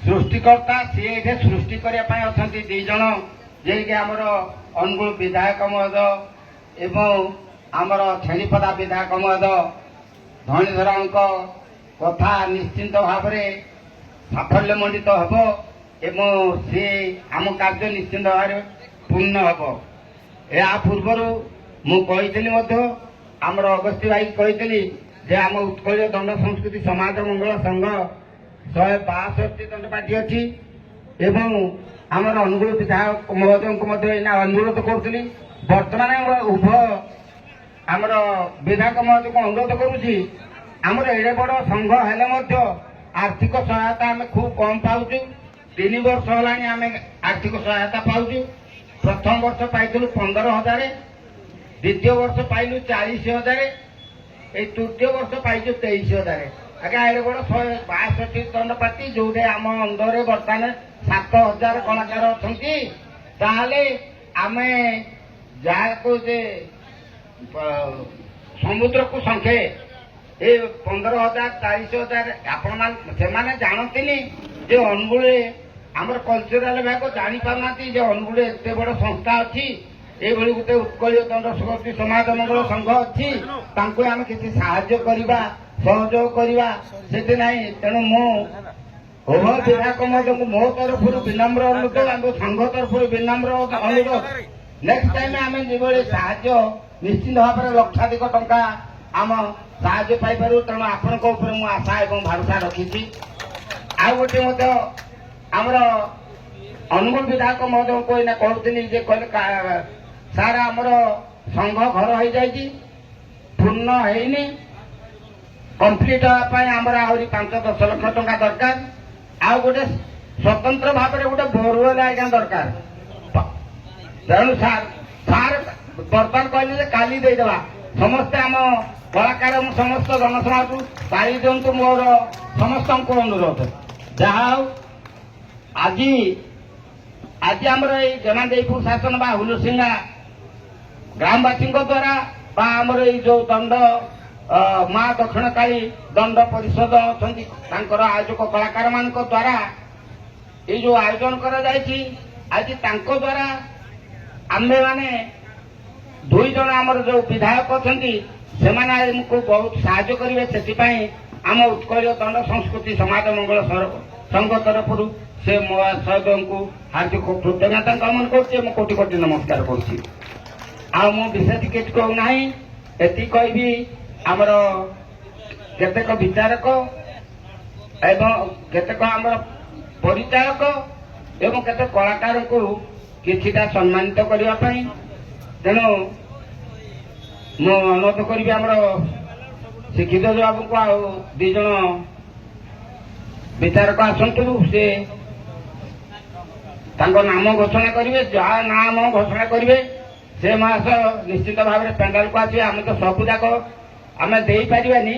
सृष्टिकर्ता सी सृष्टि करने अच्छा दुई जन जे आमर अनुगुल विधायक महोदय एवं आमर छेलीपदा विधायक महोदय धनीधर कथा निश्चिंत भाव में साफल्य मंडित हम एवं सी आम कार्य निश्चिंत भाव में पूर्ण हम। या पूर्वर मुझे आमर अगस्ती भाई कही जे आम उत्कल दंड संस्कृति समाज मंगल संघ 162 दंडपाठी अच्छी एवं आमर अनुगुल विधायक महोदय को अनुरोध करुली बर्तमान उभय आमर विधायक महोदय को अनुरोध करुच्ची आमर एडे बड़ संघ हेले आर्थिक सहायता आम खूब कम पाचु 3 वर्ष है आम आर्थिक सहायता पाचु। प्रथम वर्ष पाइलु 15,000, द्वितीय वर्ष पाइलु 40,000, तृतीय वर्ष पाइलु 23,000। आगे एडे बड़ 162 दंडपाठी जो आम अंदर बर्तमान 7,000 कलाकार अच्छा आम जहाँ को समुद्र को संख्या ये 15,000 40,000 आपण से जानते जो अनुगुल आमर कल्चराल भाग जानी पारना जो अनुगुल एत बड़ संस्था अच्छी ये गोटे उत्कल दंड संस्कृति समाज मंगल संघ अच्छी आम किसी साहाय्य करवा सहयोग करवा से तेणु मु उभय विधायक महोदय मो तरफ विनम्र अनुरोध संघ तरफ विनम्र अनुरोध नेक्स्ट टाइम आम जो साहाय्य निश्चित भाव में लक्षाधिक टंका आम साहाय्य पाइपर तेणु आपण आशा एवं भरोसा रखी। आ गोटे आमर अनुगुल विधायक महोदय को इना कहते कहले सारा आमर संघ घर हो जाए पूर्ण है କମ୍ପ୍ଲିଟ୍ ହେବା ପାଇଁ ଆମର ଆହୁରି 5-10 ଲକ୍ଷ ଟଙ୍କା ଦରକାର। ଆଉ ଗୋଟେ ସ୍ୱତନ୍ତ୍ର ଭାବରେ ଗୋଟେ ବୋରୱେଲ୍ ଆଜ୍ଞା ଦରକାର। ତେଣୁ ସାର୍ ବର୍ତ୍ତମାନ କହିଲେ ଯେ କାଲି ଦେଇଦେବା। ସମସ୍ତେ ଆମ କଳାକାର ସମସ୍ତ ଜନସମାଜକୁ ପାଇ ଦିଅନ୍ତୁ ମୋର ସମସ୍ତଙ୍କୁ ଅନୁରୋଧ। ଯାହା ହଉ ଆଜି ଆମର ଏଇ ଜେମାଦେଇପୁର ଶାସନ ବା ହୁଲୁସିଙ୍ଗା ଗ୍ରାମବାସୀଙ୍କ ଦ୍ୱାରା ବା ଆମର ଏଇ ଯୋଉ ଦଣ୍ଡ ମା ଦକ୍ଷିଣକାଳୀ ଦଣ୍ଡ ପରିଷଦ ଅଛନ୍ତି ତାଙ୍କର ଆୟୋଜକ କଳାକାର ମାନଙ୍କ ଦ୍ୱାରା ଏଇ ଯୋଉ ଆୟୋଜନ କରାଯାଇଛି, ଆଜି ତାଙ୍କ ଦ୍ୱାରା ଆମ୍ଭେମାନେ 2 ଜଣ ଆମର ଯୋଉ ବିଧାୟକ ଅଛନ୍ତି ସେମାନେ ଆମକୁ ବହୁତ ସାହାଯ୍ୟ କରିବେ। ସେଥିପାଇଁ ଆମ ଉତ୍କଳୀୟ ଦଣ୍ଡ ସଂସ୍କୃତି ସମାଜ ମଙ୍ଗଳ ସଂଘ ତରଫରୁ ସେ ମହାଶୟଙ୍କୁ ହାର୍ଦ୍ଦିକ କୃତଜ୍ଞତା ଜ୍ଞାପନ କରୁଛି ଏବଂ କୋଟି କୋଟି ନମସ୍କାର କରୁଛି। ଆଉ ମୁଁ ବିଶେଷ କିଛି କହୁନାହିଁ, ଏତିକି କହିବି ଆମର କେତେକ ବିଚାରକ ଏବଂ କେତେକ ଆମର ପରିଚାଳକ ଏବଂ କେତେ କଳାକାରଙ୍କୁ କିଛିଟା ସମ୍ମାନିତ କରିବା ପାଇଁ। ତେଣୁ ମୁଁ ଅନୁରୋଧ କରିବି ଆମର ଶିକ୍ଷିତ ବାବୁଙ୍କୁ ଆଉ 2 ଜଣ ବିଚାରକ ଆସନ୍ତୁ, ସେ ତାଙ୍କ ନାମ ଘୋଷଣା କରିବେ। ଯାହା ନାମ ଘୋଷଣା କରିବେ ସେ ମାସ ନିଶ୍ଚିତ ଭାବରେ ପେଣ୍ଡାଲକୁ ଆସିବେ। ଆମେ ତ ସବୁ ଯାକ ଆମେ ଦେଇପାରିବାନି,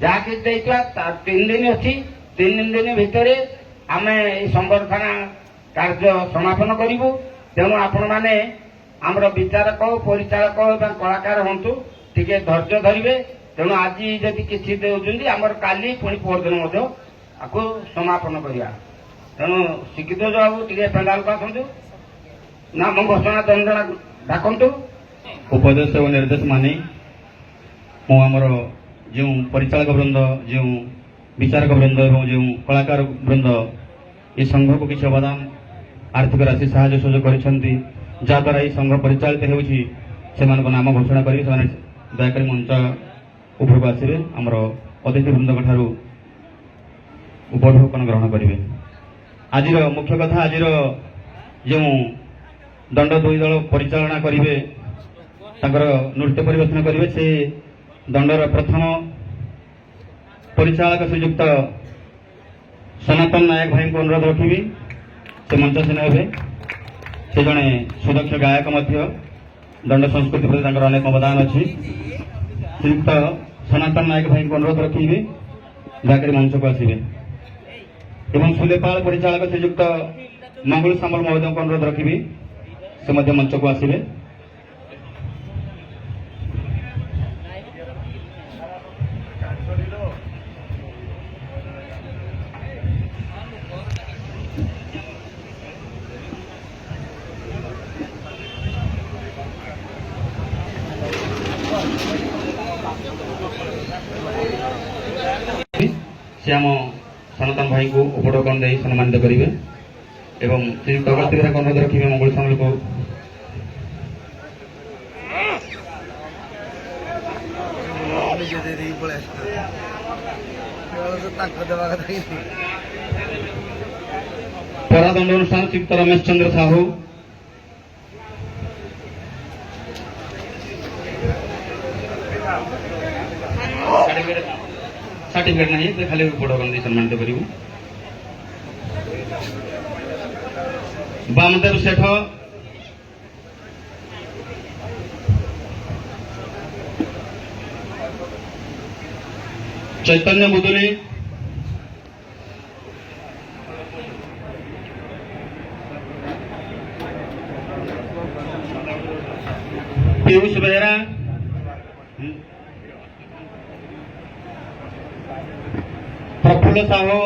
ଯାହା କିଛି ଦେଇଥିବା 3 ଦିନ ଅଛି। 3 ଦିନ ଭିତରେ ଆମେ ଏଇ ସମ୍ବର୍ଦ୍ଧନା କାର୍ଯ୍ୟ ସମାପନ କରିବୁ। ତେଣୁ ଆପଣମାନେ ଆମର ବିଚାରକ ପରିଚାଳକ ଏବଂ କଳାକାର ହୁଅନ୍ତୁ, ଟିକେ ଧୈର୍ଯ୍ୟ ଧରିବେ। ତେଣୁ ଆଜି ଯଦି କିଛି ଦେଉଛନ୍ତି ଆମର କାଲି ପୁଣି ପରଦିନ ମଧ୍ୟ ଆକୁ ସମାପନ କରିବା। ତେଣୁ ଶିକ୍ଷିତ ବାବୁ ଟିକେ ପେଣ୍ଡାଲକୁ ଆସନ୍ତୁ, ନାମ ଘୋଷଣା 3 ଜଣ ଡାକନ୍ତୁ। ଉପଦେଶ ଓ ନିର୍ଦ୍ଦେଶ ମାନି ମୁଁ ଆମର ଯେଉଁ ପରିଚାଳକ ବୃନ୍ଦ, ଯେଉଁ ବିଚାରକ ବୃନ୍ଦ ଏବଂ ଯେଉଁ କଳାକାର ବୃନ୍ଦ ଏ ସଂଘକୁ କିଛି ଅବଦାନ ଆର୍ଥିକ ରାଶି ସାହାଯ୍ୟ ସହଯୋଗ କରିଛନ୍ତି, ଯାହାଦ୍ୱାରା ଏହି ସଂଘ ପରିଚାଳିତ ହେଉଛି, ସେମାନଙ୍କ ନାମ ଘୋଷଣା କରି ସେମାନେ ଦୟାକରି ମଞ୍ଚ ଉପରକୁ ଆସିବେ। ଆମର ଅତିଥି ବୃନ୍ଦଙ୍କ ଠାରୁ ଉପଢୌକନ ଗ୍ରହଣ କରିବେ। ଆଜିର ମୁଖ୍ୟ କଥା, ଆଜିର ଯେଉଁ ଦଣ୍ଡ 2 ଦଳ ପରିଚାଳନା କରିବେ, ତାଙ୍କର ନୃତ୍ୟ ପରିବେଷଣ କରିବେ, ସେ ଦଣ୍ଡର ପ୍ରଥମ ପରିଚାଳକ ଶ୍ରୀଯୁକ୍ତ ସନାତନ ନାୟକ ଭାଇଙ୍କୁ ଅନୁରୋଧ ରଖିବି, ସେ ମଞ୍ଚାସୀନ ହେବେ। ସେ ଜଣେ ସୁଦକ୍ଷ ଗାୟକ ମଧ୍ୟ, ଦଣ୍ଡ ସଂସ୍କୃତି ପ୍ରତି ତାଙ୍କର ଅନେକ ଅବଦାନ ଅଛି। ଶ୍ରୀଯୁକ୍ତ ସନାତନ ନାୟକ ଭାଇଙ୍କୁ ଅନୁରୋଧ ରଖିବି, ଦୟାକରି ମଞ୍ଚକୁ ଆସିବେ। ଏବଂ ସୁଲେପାଳ ପରିଚାଳକ ଶ୍ରୀଯୁକ୍ତ ମଙ୍ଗୁଳ ସାମଲ ମହୋଦୟଙ୍କୁ ଅନୁରୋଧ ରଖିବି, ସେ ମଧ୍ୟ ମଞ୍ଚକୁ ଆସିବେ। ସେ ଆମ ସନାତନ ଭାଇଙ୍କୁ ଉପଢୌକନ ଦେଇ ସମ୍ମାନିତ କରିବେ ଏବଂ ଶ୍ରୀଯୁକ୍ତ ଅଗସ୍ତି ବେହେରାଙ୍କୁ ଅନୁରୋଧ ରଖିବେ ମଙ୍ଗୁଳ ସାମଲକୁ ପରାଦଣ୍ଡ ଅନୁଷ୍ଠାନ ଶ୍ରୀଯୁକ୍ତ ରମେଶ ଚନ୍ଦ୍ର ସାହୁ, सर्टिफिकेट नहीं तो खाली उपढौकन देई सम्मानित करिबु। वामदेव सेठ, चैतन्य मुदुली, पीयूष बेहरा, प्रफुल्ल साहू,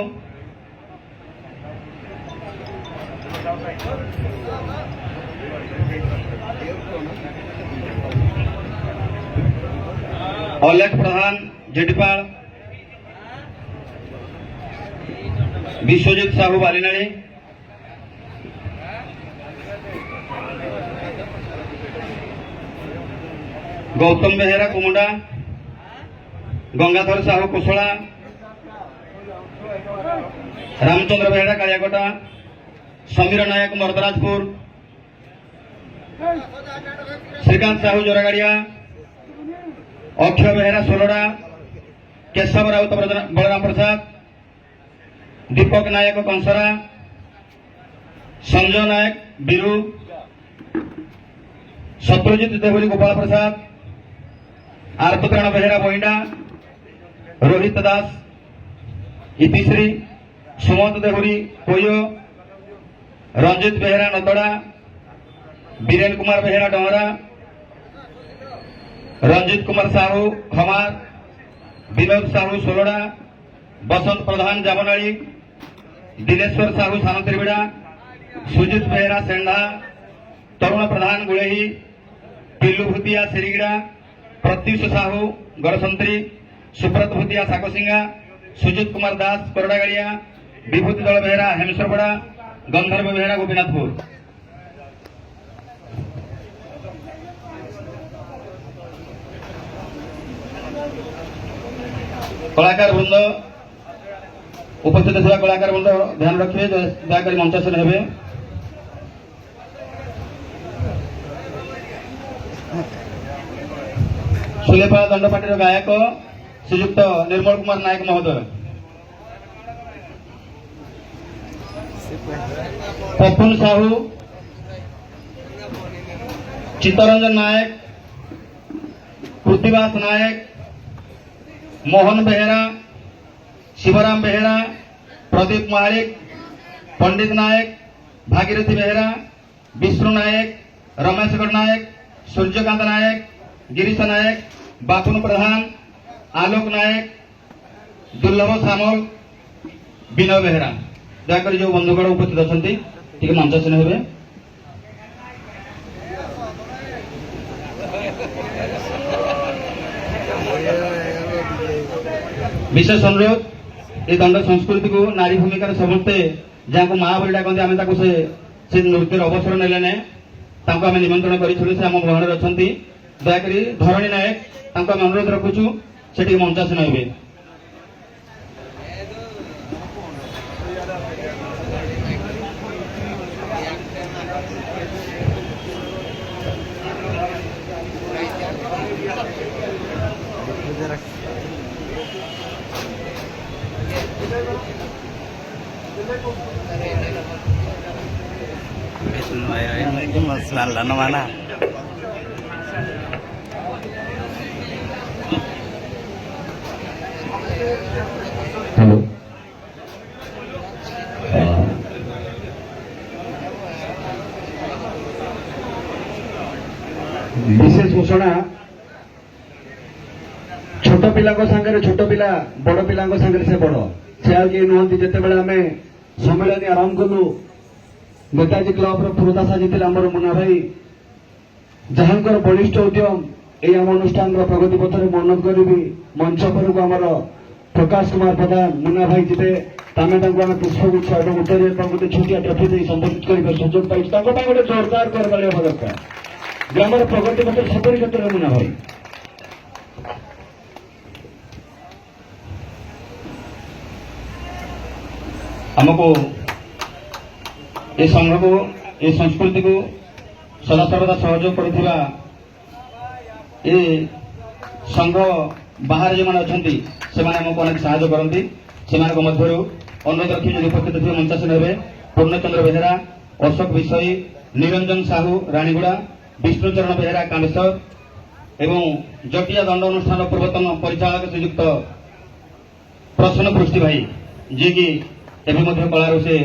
अलेख प्रधान जेडीपाल, विश्वजित साहू बालीनाड़ी, गौतम बेहेरा कुमुंडा, गंगाधर साहू कुशला, रामचंद्र बेहेरा कालियाकोटा, समीर नायक मर्दराजपुर, श्रीकांत साहू जोरागाड़िया, अक्षय बेहेरा सोलड़ा, केशव राउत बलराम प्रसाद, दीपक नायक कंसरा, संजय नायक बीरू, शत्रुजित देवरी गोपाल प्रसाद, आरपुत्राण बेहेरा बहिंडा, रोहित दास इतिश्री, सुमंत देहुरी कोयो, रंजित बेहेरा नतड़ा, बीरेन कुमार बेहेरा डोहरा, रंजित कुमार साहू खमार, विनोद साहू सोलड़ा, बसंत प्रधान जामनाड़ी, दिनेश्वर साहू सानत्रिबिड़ा, सुजित बेहेरा सेंधा, तरुण प्रधान गुड़ेही, पिल्लू भूतिया सिरिगिड़ा, प्रत्युष साहू गड़संत्री, सुब्रत भूतिया साकोसिंगा, सुजित कुमार दास कोरडागड़िया, विभूति दल बेहेरा हेमश्वरपड़ा, गंधर्व बेहेरा गोपीनाथपुर। कलाकार वृंद उपस्थित थिबा कलाकार वृंद ध्यान रखिए, दयाकरी मंचासन हेबे। सुलेपाड़ा दंडपाटीर गायक श्रीयुक्त निर्मल कुमार नायक महोदय, पपुन साहू, चित्तरंजन नायक, पृथ्वीवास नायक, मोहन बेहेरा, शिवराम बेहेरा, प्रदीप महालिक, पंडित नायक, भागीरथी बेहेरा, विष्णु नायक, रमेशगढ़ नायक, सूर्यकांत नायक, गिरीश नायक, बापुन प्रधान, आलोक नायक, दुर्लभ सामल, विनय बेहेरा। दयाकर जो बंधुगण उपस्थित अच्छा टे मंचासन हे। विशेष अनुरोध ये दंड संस्कृति को नारी भूमिकार समस्ते जहाँ को माँ बोली डाकती आम से नृत्य अवसर नेले आम निमंत्रण करम भवन अच्छा दयाकरी धरणी नायक अनुरोध रखुचु से मंचासन हे। Masalah mana? हेलो विशेष घोषणा छोट पिला सांगे छोट पिला बड़ पिला सांगे से बड़ से आगे नुहति जिते बड़े आम सम्मेलन आरंभ कलु नेताजी क्लब पुरदासा जीते आमर मुना भाई जहांकर बलिष्ठ उद्यम ये आम अनुष्ठान प्रगति पथर मनोज करी मंच पर आमर प्रकाश कुमार प्रधान मुना भाई जीते पुष्पगुच्छ और उत्तर गोटे छुटिया ट्रफी दे संबोधित कर सुजोग पाई गोटे जोरदार करवाली हवा दरकार ग्रामर प्रगति पथर सपरी क्षेत्र में मुना भाई आमको ये संघ को ये संस्कृति को सदा सर्वदा सहयोग करुवा ये संघ बाहर जो मैंने अच्छा आमको अनेक साहय करती से अनुरोध रखी जो उपस्थित थे मंचासन हे पूर्णचंद्र बेहेरा, अशोक विषयी, निरंजन साहू रानीगुड़ा, विष्णुचरण बेहेरा कामेश्वर एवं जटिया दंड अनुष्ठान पूर्वतन परिचालक श्रीयुक्त प्रसन्न पृष्टि भाई जी की एवं कलार से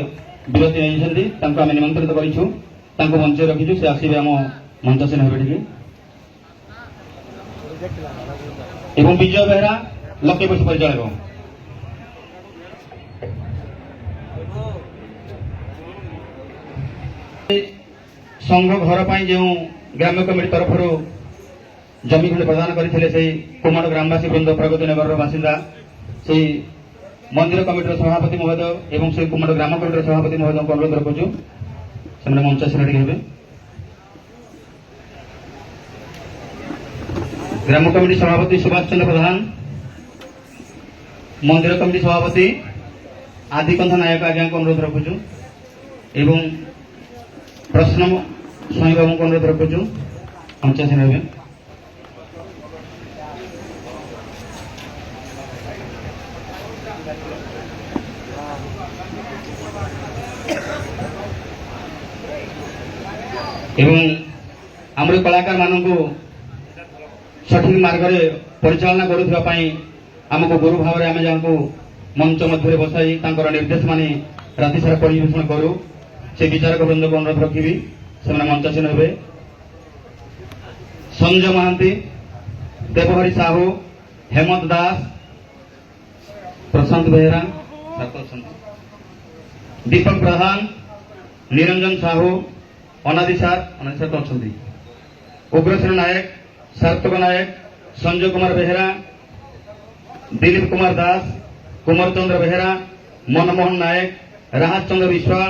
विरति नहीं आम निमंत्रित करूँ मंच रखीचु से आसवे आम मंचासन हे एवं विजय बेहेरा लकी बस परिचालक संघ घर पर जो ग्राम्य कमिटी तरफ जमी खंड प्रदान करते कुमाड़ ग्रामवासी वृंद प्रगति नगर बासिंदा से मंदिर कमिटर सभापति महोदय एवं से कुमाड़ ग्राम कमिटर सभापति महोदय को अनुरोध रखुचु से मंचासन हे। ग्राम कमिटी सभापति सुभाष चंद्र प्रधान, मंदिर कमिटी सभापति आदिकंथ नायक आज्ञा को अनुरोध रखुचु एवं प्रश्न स्वाई बाबू को अनुरोध रखुचु मंचासन हे। এবং ଆମର କଳାକାର ମାନଙ୍କୁ ସଠିକ ମାର୍ଗରେ ପରିଚାଳନା କରୁଥିବା ପାଇଁ ଆମକୁ ଗୁରୁ ଭାବରେ ଆମେ ଯାହାଙ୍କୁ ମଞ୍ଚ ମଧ୍ୟରେ ବସାଇ ତାଙ୍କର ନିର୍ଦ୍ଦେଶ ମାନି ରାତି ସାରା ପରିବେଷଣ କରୁ। ସେ ବିଚାରକ ବୃନ୍ଦକୁ ଅନୁରୋଧ ରଖିବି ସେମାନେ ମଞ୍ଚାସୀନ ହେବେ। ସଞ୍ଜୟ ମହାନ୍ତି, ଦେବହରି ସାହୁ, ହେମନ୍ତ ଦାସ, ପ୍ରଶାନ୍ତ ବେହେରା, ଦୀପକ ପ୍ରଧାନ, ନିରଞ୍ଜନ ସାହୁ, ଅନାଦି ସାର୍ ତ ଅଛନ୍ତି, ଉଗ୍ରସେନ ନାୟକ, ସାର୍ଥକ ନାୟକ, ସଞ୍ଜୟ କୁମାର ବେହେରା, ଦିଲ୍ଲୀପ କୁମାର ଦାସ, କୁମାର ଚନ୍ଦ୍ର ବେହେରା, ମନମୋହନ ନାୟକ, ରାହାସ ଚନ୍ଦ୍ର ବିଶ୍ୱାଳ,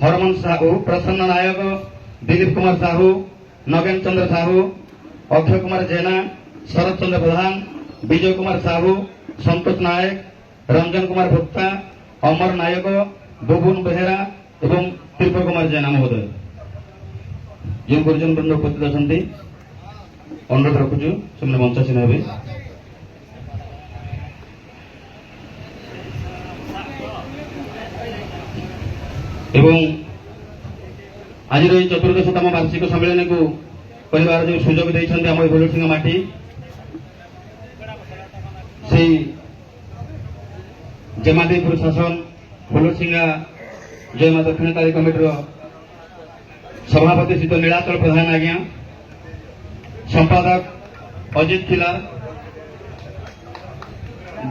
ହରମନ ସାହୁ, ପ୍ରସନ୍ନ ନାୟକ, ଦିଲ୍ଲୀପ କୁମାର ସାହୁ, ନଗେନ ଚନ୍ଦ୍ର ସାହୁ, ଅକ୍ଷୟ କୁମାର ଜେନା, ଶରତ ଚନ୍ଦ୍ର ପ୍ରଧାନ, ବିଜୟ କୁମାର ସାହୁ, ସନ୍ତୋଷ ନାୟକ, ରଞ୍ଜନ କୁମାର ଭୋକ୍ତା, ଅମର ନାୟକ, ବୁବୁନ ବେହେରା ଏବଂ ତ୍ରିପୁର କୁମାର ଜେନା ମହୋଦୟ। ଯେଉଁ ଗୁରୁଜନ ବୃନ୍ଦ ଉପସ୍ଥିତ ଅଛନ୍ତି ଅନୁରୋଧ ରଖୁଛୁ ସେମାନେ ମଞ୍ଚାସୀନ ହେବେ। ଏବଂ ଆଜିର ଏହି ଚତୁର୍ଦ୍ଦଶତମ ବାର୍ଷିକ ସମ୍ମିଳନୀକୁ କରିବାର ଯେଉଁ ସୁଯୋଗ ଦେଇଛନ୍ତି ଆମ ଭୋଲୁସିଂହ ମାଟି, ସେଇ ଜେମାଦେଇପୁର ଶାସନ ଭୋଲୁସିଂହା ଜୟମା ଦକ୍ଷିଣକାଳୀ କମିଟିର ସଭାପତି ଶ୍ରୀ ନୀଳାଚଳ ପ୍ରଧାନ ଆଜ୍ଞା, ସମ୍ପାଦକ ଅଜିତ ଖିଲାର,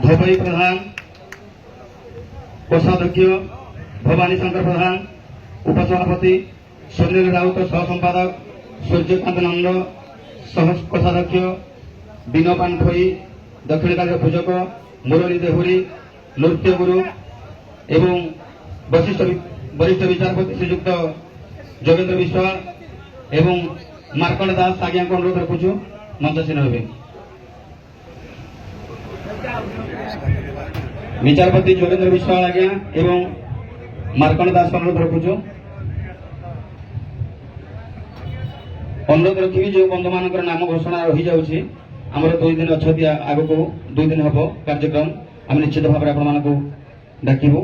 ଧୋବଇ ପ୍ରଧାନ, କୋଷାଧ୍ୟକ୍ଷ ଭବାନୀ ଶଙ୍କର ପ୍ରଧାନ, ଉପସଭାପତି ସୁନୀଲ ରାଉତ, ସହ ସମ୍ପାଦକ ସୂର୍ଯ୍ୟକାନ୍ତ ନନ୍ଦ, ସହ କୋଷାଧ୍ୟକ୍ଷ ବିନୋପାନ ଖୋଇ, ଦକ୍ଷିଣକାଳୀର ପୂଜକ ମୁରଲୀ ଦେହୁରୀ, ନୃତ୍ୟଗୁରୁ ଏବଂ ବରିଷ୍ଠ ବିଚାରପତି ଶ୍ରୀଯୁକ୍ତ ଯୋଗେନ୍ଦ୍ର ବିଶ୍ୱାଳ ଏବଂ ମାର୍କଣ୍ଡ ଦାସ ଆଜ୍ଞାଙ୍କୁ ଅନୁରୋଧ ରଖୁଛୁ ମଞ୍ଚାସୀନ ହେବେ। ବିଚାରପତି ଯୋଗେନ୍ଦ୍ର ବିଶ୍ୱାଳ ଆଜ୍ଞା ଏବଂ ମାର୍କଣ୍ଡ ଦାସ ଅନୁରୋଧ ରଖୁଛୁ। ଅନୁରୋଧ ରଖିବି ଯେଉଁ ବନ୍ଧୁମାନଙ୍କର ନାମ ଘୋଷଣା ରହିଯାଉଛି, ଆମର 2 ଦିନ ଅଛନ୍ତି, ଆଗକୁ 2 ଦିନ ହେବ କାର୍ଯ୍ୟକ୍ରମ, ଆମେ ନିଶ୍ଚିତ ଭାବରେ ଆପଣମାନଙ୍କୁ ଡାକିବୁ।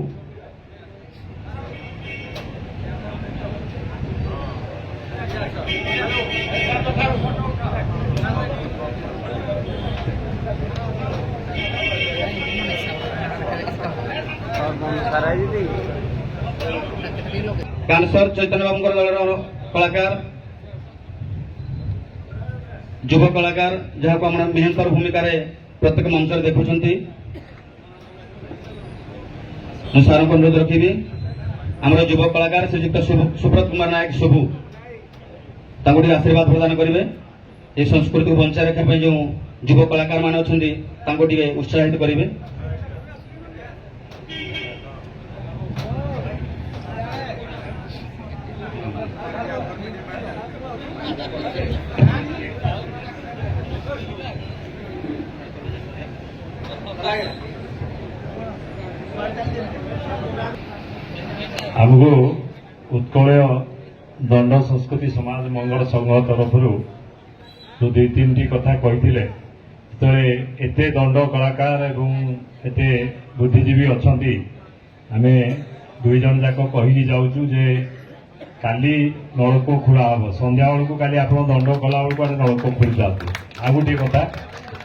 କାନସର ଚୈତନ୍ୟ ବାବୁଙ୍କର ଦଳର କଳାକାର, ଯୁବ କଳାକାର ଯାହାକୁ ଆମର ମେହେଙ୍କର ଭୂମିକାରେ ପ୍ରତ୍ୟେକ ମଞ୍ଚରେ ଦେଖୁଛନ୍ତି, ମୁଁ ସାରଙ୍କୁ ଅନୁରୋଧ ରଖିବି ଆମର ଯୁବ କଳାକାର ଶ୍ରୀଯୁକ୍ତ ସୁବ୍ରତ କୁମାର ନାୟକ ଶୁଭୁ ତାଙ୍କୁ ଟିକେ ଆଶୀର୍ବାଦ ପ୍ରଦାନ କରିବେ। ଏ ସଂସ୍କୃତିକୁ ବଞ୍ଚାଇ ରଖିବା ପାଇଁ ଯେଉଁ ଯୁବ କଳାକାର ମାନେ ଅଛନ୍ତି ତାଙ୍କୁ ଟିକେ ଉତ୍ସାହିତ କରିବେ। ଆମକୁ ଉତ୍କଳୀୟ ଦଣ୍ଡ ସଂସ୍କୃତି ସମାଜ ମଙ୍ଗଳ ସଂଘ ତରଫରୁ ଯେଉଁ 2-3ଟି କଥା କହିଥିଲେ, ଯେତେବେଳେ ଏତେ ଦଣ୍ଡ କଳାକାର ଏବଂ ଏତେ ବୁଦ୍ଧିଜୀବୀ ଅଛନ୍ତି, ଆମେ 2 ଜଣ ଯାକ କହିକି ଯାଉଛୁ ଯେ କାଲି ନଳକୂପ ଖୋଳା ହେବ, ସନ୍ଧ୍ୟାବେଳକୁ କାଲି ଆପଣ ଦଣ୍ଡ କଲାବେଳକୁ ଆମେ ନଳକୂପ ଖୋଲି ଯାଆନ୍ତୁ। ଆଉ ଗୋଟିଏ କଥା,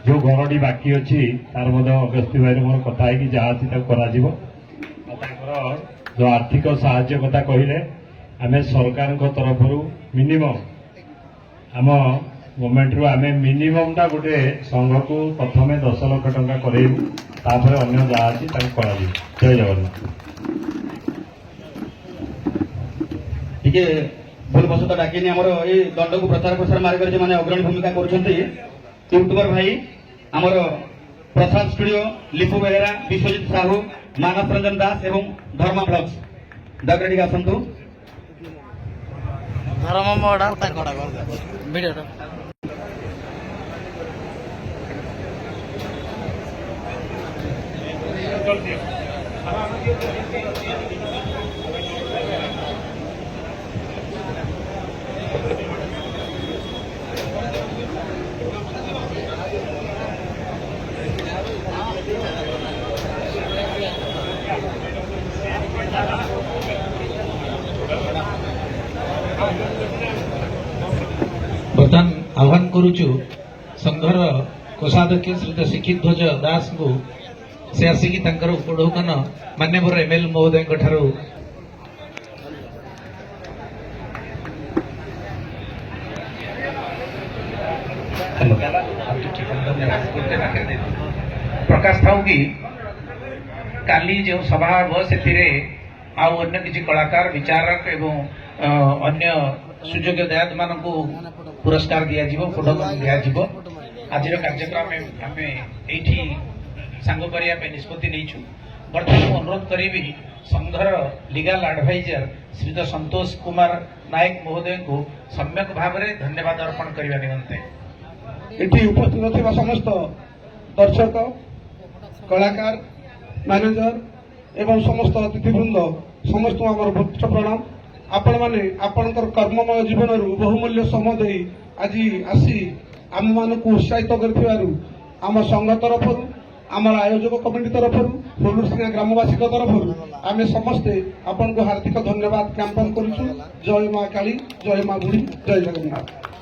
ଯେଉଁ ଘରଟି ବାକି ଅଛି ତାର ମଧ୍ୟ ଅଗସ୍ତି ଭାଇର ମୋର କଥା ହେଇକି ଯାହା ଅଛି ତାକୁ କରାଯିବ। ତାଙ୍କର ଯେଉଁ ଆର୍ଥିକ ସାହାଯ୍ୟ କଥା କହିଲେ, ଆମେ ସରକାରଙ୍କ ତରଫରୁ ମିନିମମ୍ ଆମ ଗଭର୍ଣ୍ଣମେଣ୍ଟରୁ ଆମେ ମିନିମମ୍ଟା ଗୋଟେ ସଂଘକୁ ପ୍ରଥମେ 10 ଲକ୍ଷ ଟଙ୍କା କରେଇବୁ, ତାପରେ ଅନ୍ୟ ଯାହା ଅଛି ତାକୁ କରାଯିବ। ଜୟ ଜଗନ୍ନାଥ। ଟିକେ ଭୁଲ ବଶତ ଡାକିନି, ଆମର ଏଇ ଦଣ୍ଡକୁ ପ୍ରଚାର ପ୍ରସାର ମାର୍ଗରେ ଯେଉଁମାନେ ଅଗ୍ରଣୀ ଭୂମିକା କରୁଛନ୍ତି, ୟୁଟ୍ୟୁବର ଭାଇ ଆମର ପ୍ରସାଦ ଷ୍ଟୁଡିଓ, ଲିପୁ ବେହେରା, ବିଶ୍ୱଜିତ ସାହୁ, ମାନସ ରଞ୍ଜନ ଦାସ ଏବଂ ଧର୍ମ ବ୍ଲଗ୍ସ, ଦୟାକରି ଟିକେ ଆସନ୍ତୁ। ଧର୍ମ ମୋଡ଼ା ଭିଡ଼ିଓ କରୁଛୁ ସଂଘର କୋଷାଧ୍ୟକ୍ଷ ଶ୍ରୀଯୁକ୍ତ ଶିକ୍ଷିତ ଧ୍ୱଜ ଦାସଙ୍କୁ ସେ ଆସିକି ତାଙ୍କର ଉପଢୌକନ ମାନ୍ୟବର ଏମଏଲ ମହୋଦୟଙ୍କ ଠାରୁ ପ୍ରକାଶ ଥାଉ କି କାଲି ଯେଉଁ ସଭା ହେବ ସେଥିରେ ଆଉ ଅନ୍ୟ କିଛି କଳାକାର ବିଚାରକ ଏବଂ ଅନ୍ୟ ସୁଯୋଗ୍ୟ ଦୟାଦମାନଙ୍କୁ ପୁରସ୍କାର ଦିଆଯିବ ଉପଢୌକନ ଦିଆଯିବ। ଆଜିର କାର୍ଯ୍ୟକ୍ରମ ଆମେ ଏଇଠି ସାଙ୍ଗ କରିବା ପାଇଁ ନିଷ୍ପତ୍ତି ନେଇଛୁ। ବର୍ତ୍ତମାନ ମୁଁ ଅନୁରୋଧ କରିବି ସଂଘର ଲିଗାଲ ଆଡଭାଇଜର ଶ୍ରୀଯୁକ୍ତ ସନ୍ତୋଷ କୁମାର ନାୟକ ମହୋଦୟଙ୍କୁ ସମ୍ୟକ ଭାବରେ ଧନ୍ୟବାଦ ଅର୍ପଣ କରିବା ନିମନ୍ତେ। ଏଠି ଉପସ୍ଥିତ ଥିବା ସମସ୍ତ ଦର୍ଶକ, କଳାକାର, ମ୍ୟାନେଜର ଏବଂ ସମସ୍ତ ଅତିଥିବୃନ୍ଦ ସମସ୍ତଙ୍କୁ ଆମର ଭକ୍ତ ପ୍ରଣାମ। ଆପଣମାନେ ଆପଣଙ୍କର କର୍ମମୟ ଜୀବନରୁ ବହୁମୂଲ୍ୟ ସମୟ ଦେଇ ଆଜି ଆସି ଆମମାନଙ୍କୁ ଉତ୍ସାହିତ କରିଥିବାରୁ ଆମ ସଂଘ ତରଫରୁ, ଆମର ଆୟୋଜକ କମିଟି ତରଫରୁ, ହୁଲୁସିଙ୍ଗା ଗ୍ରାମବାସୀଙ୍କ ତରଫରୁ ଆମେ ସମସ୍ତେ ଆପଣଙ୍କୁ ହାର୍ଦ୍ଦିକ ଧନ୍ୟବାଦ ଜ୍ଞାପନ କରୁଛୁ। ଜୟ ମା କାଳୀ, ଜୟ ମା ବୁଢ଼ୀ, ଜୟ ଜଗନ୍ନାଥ।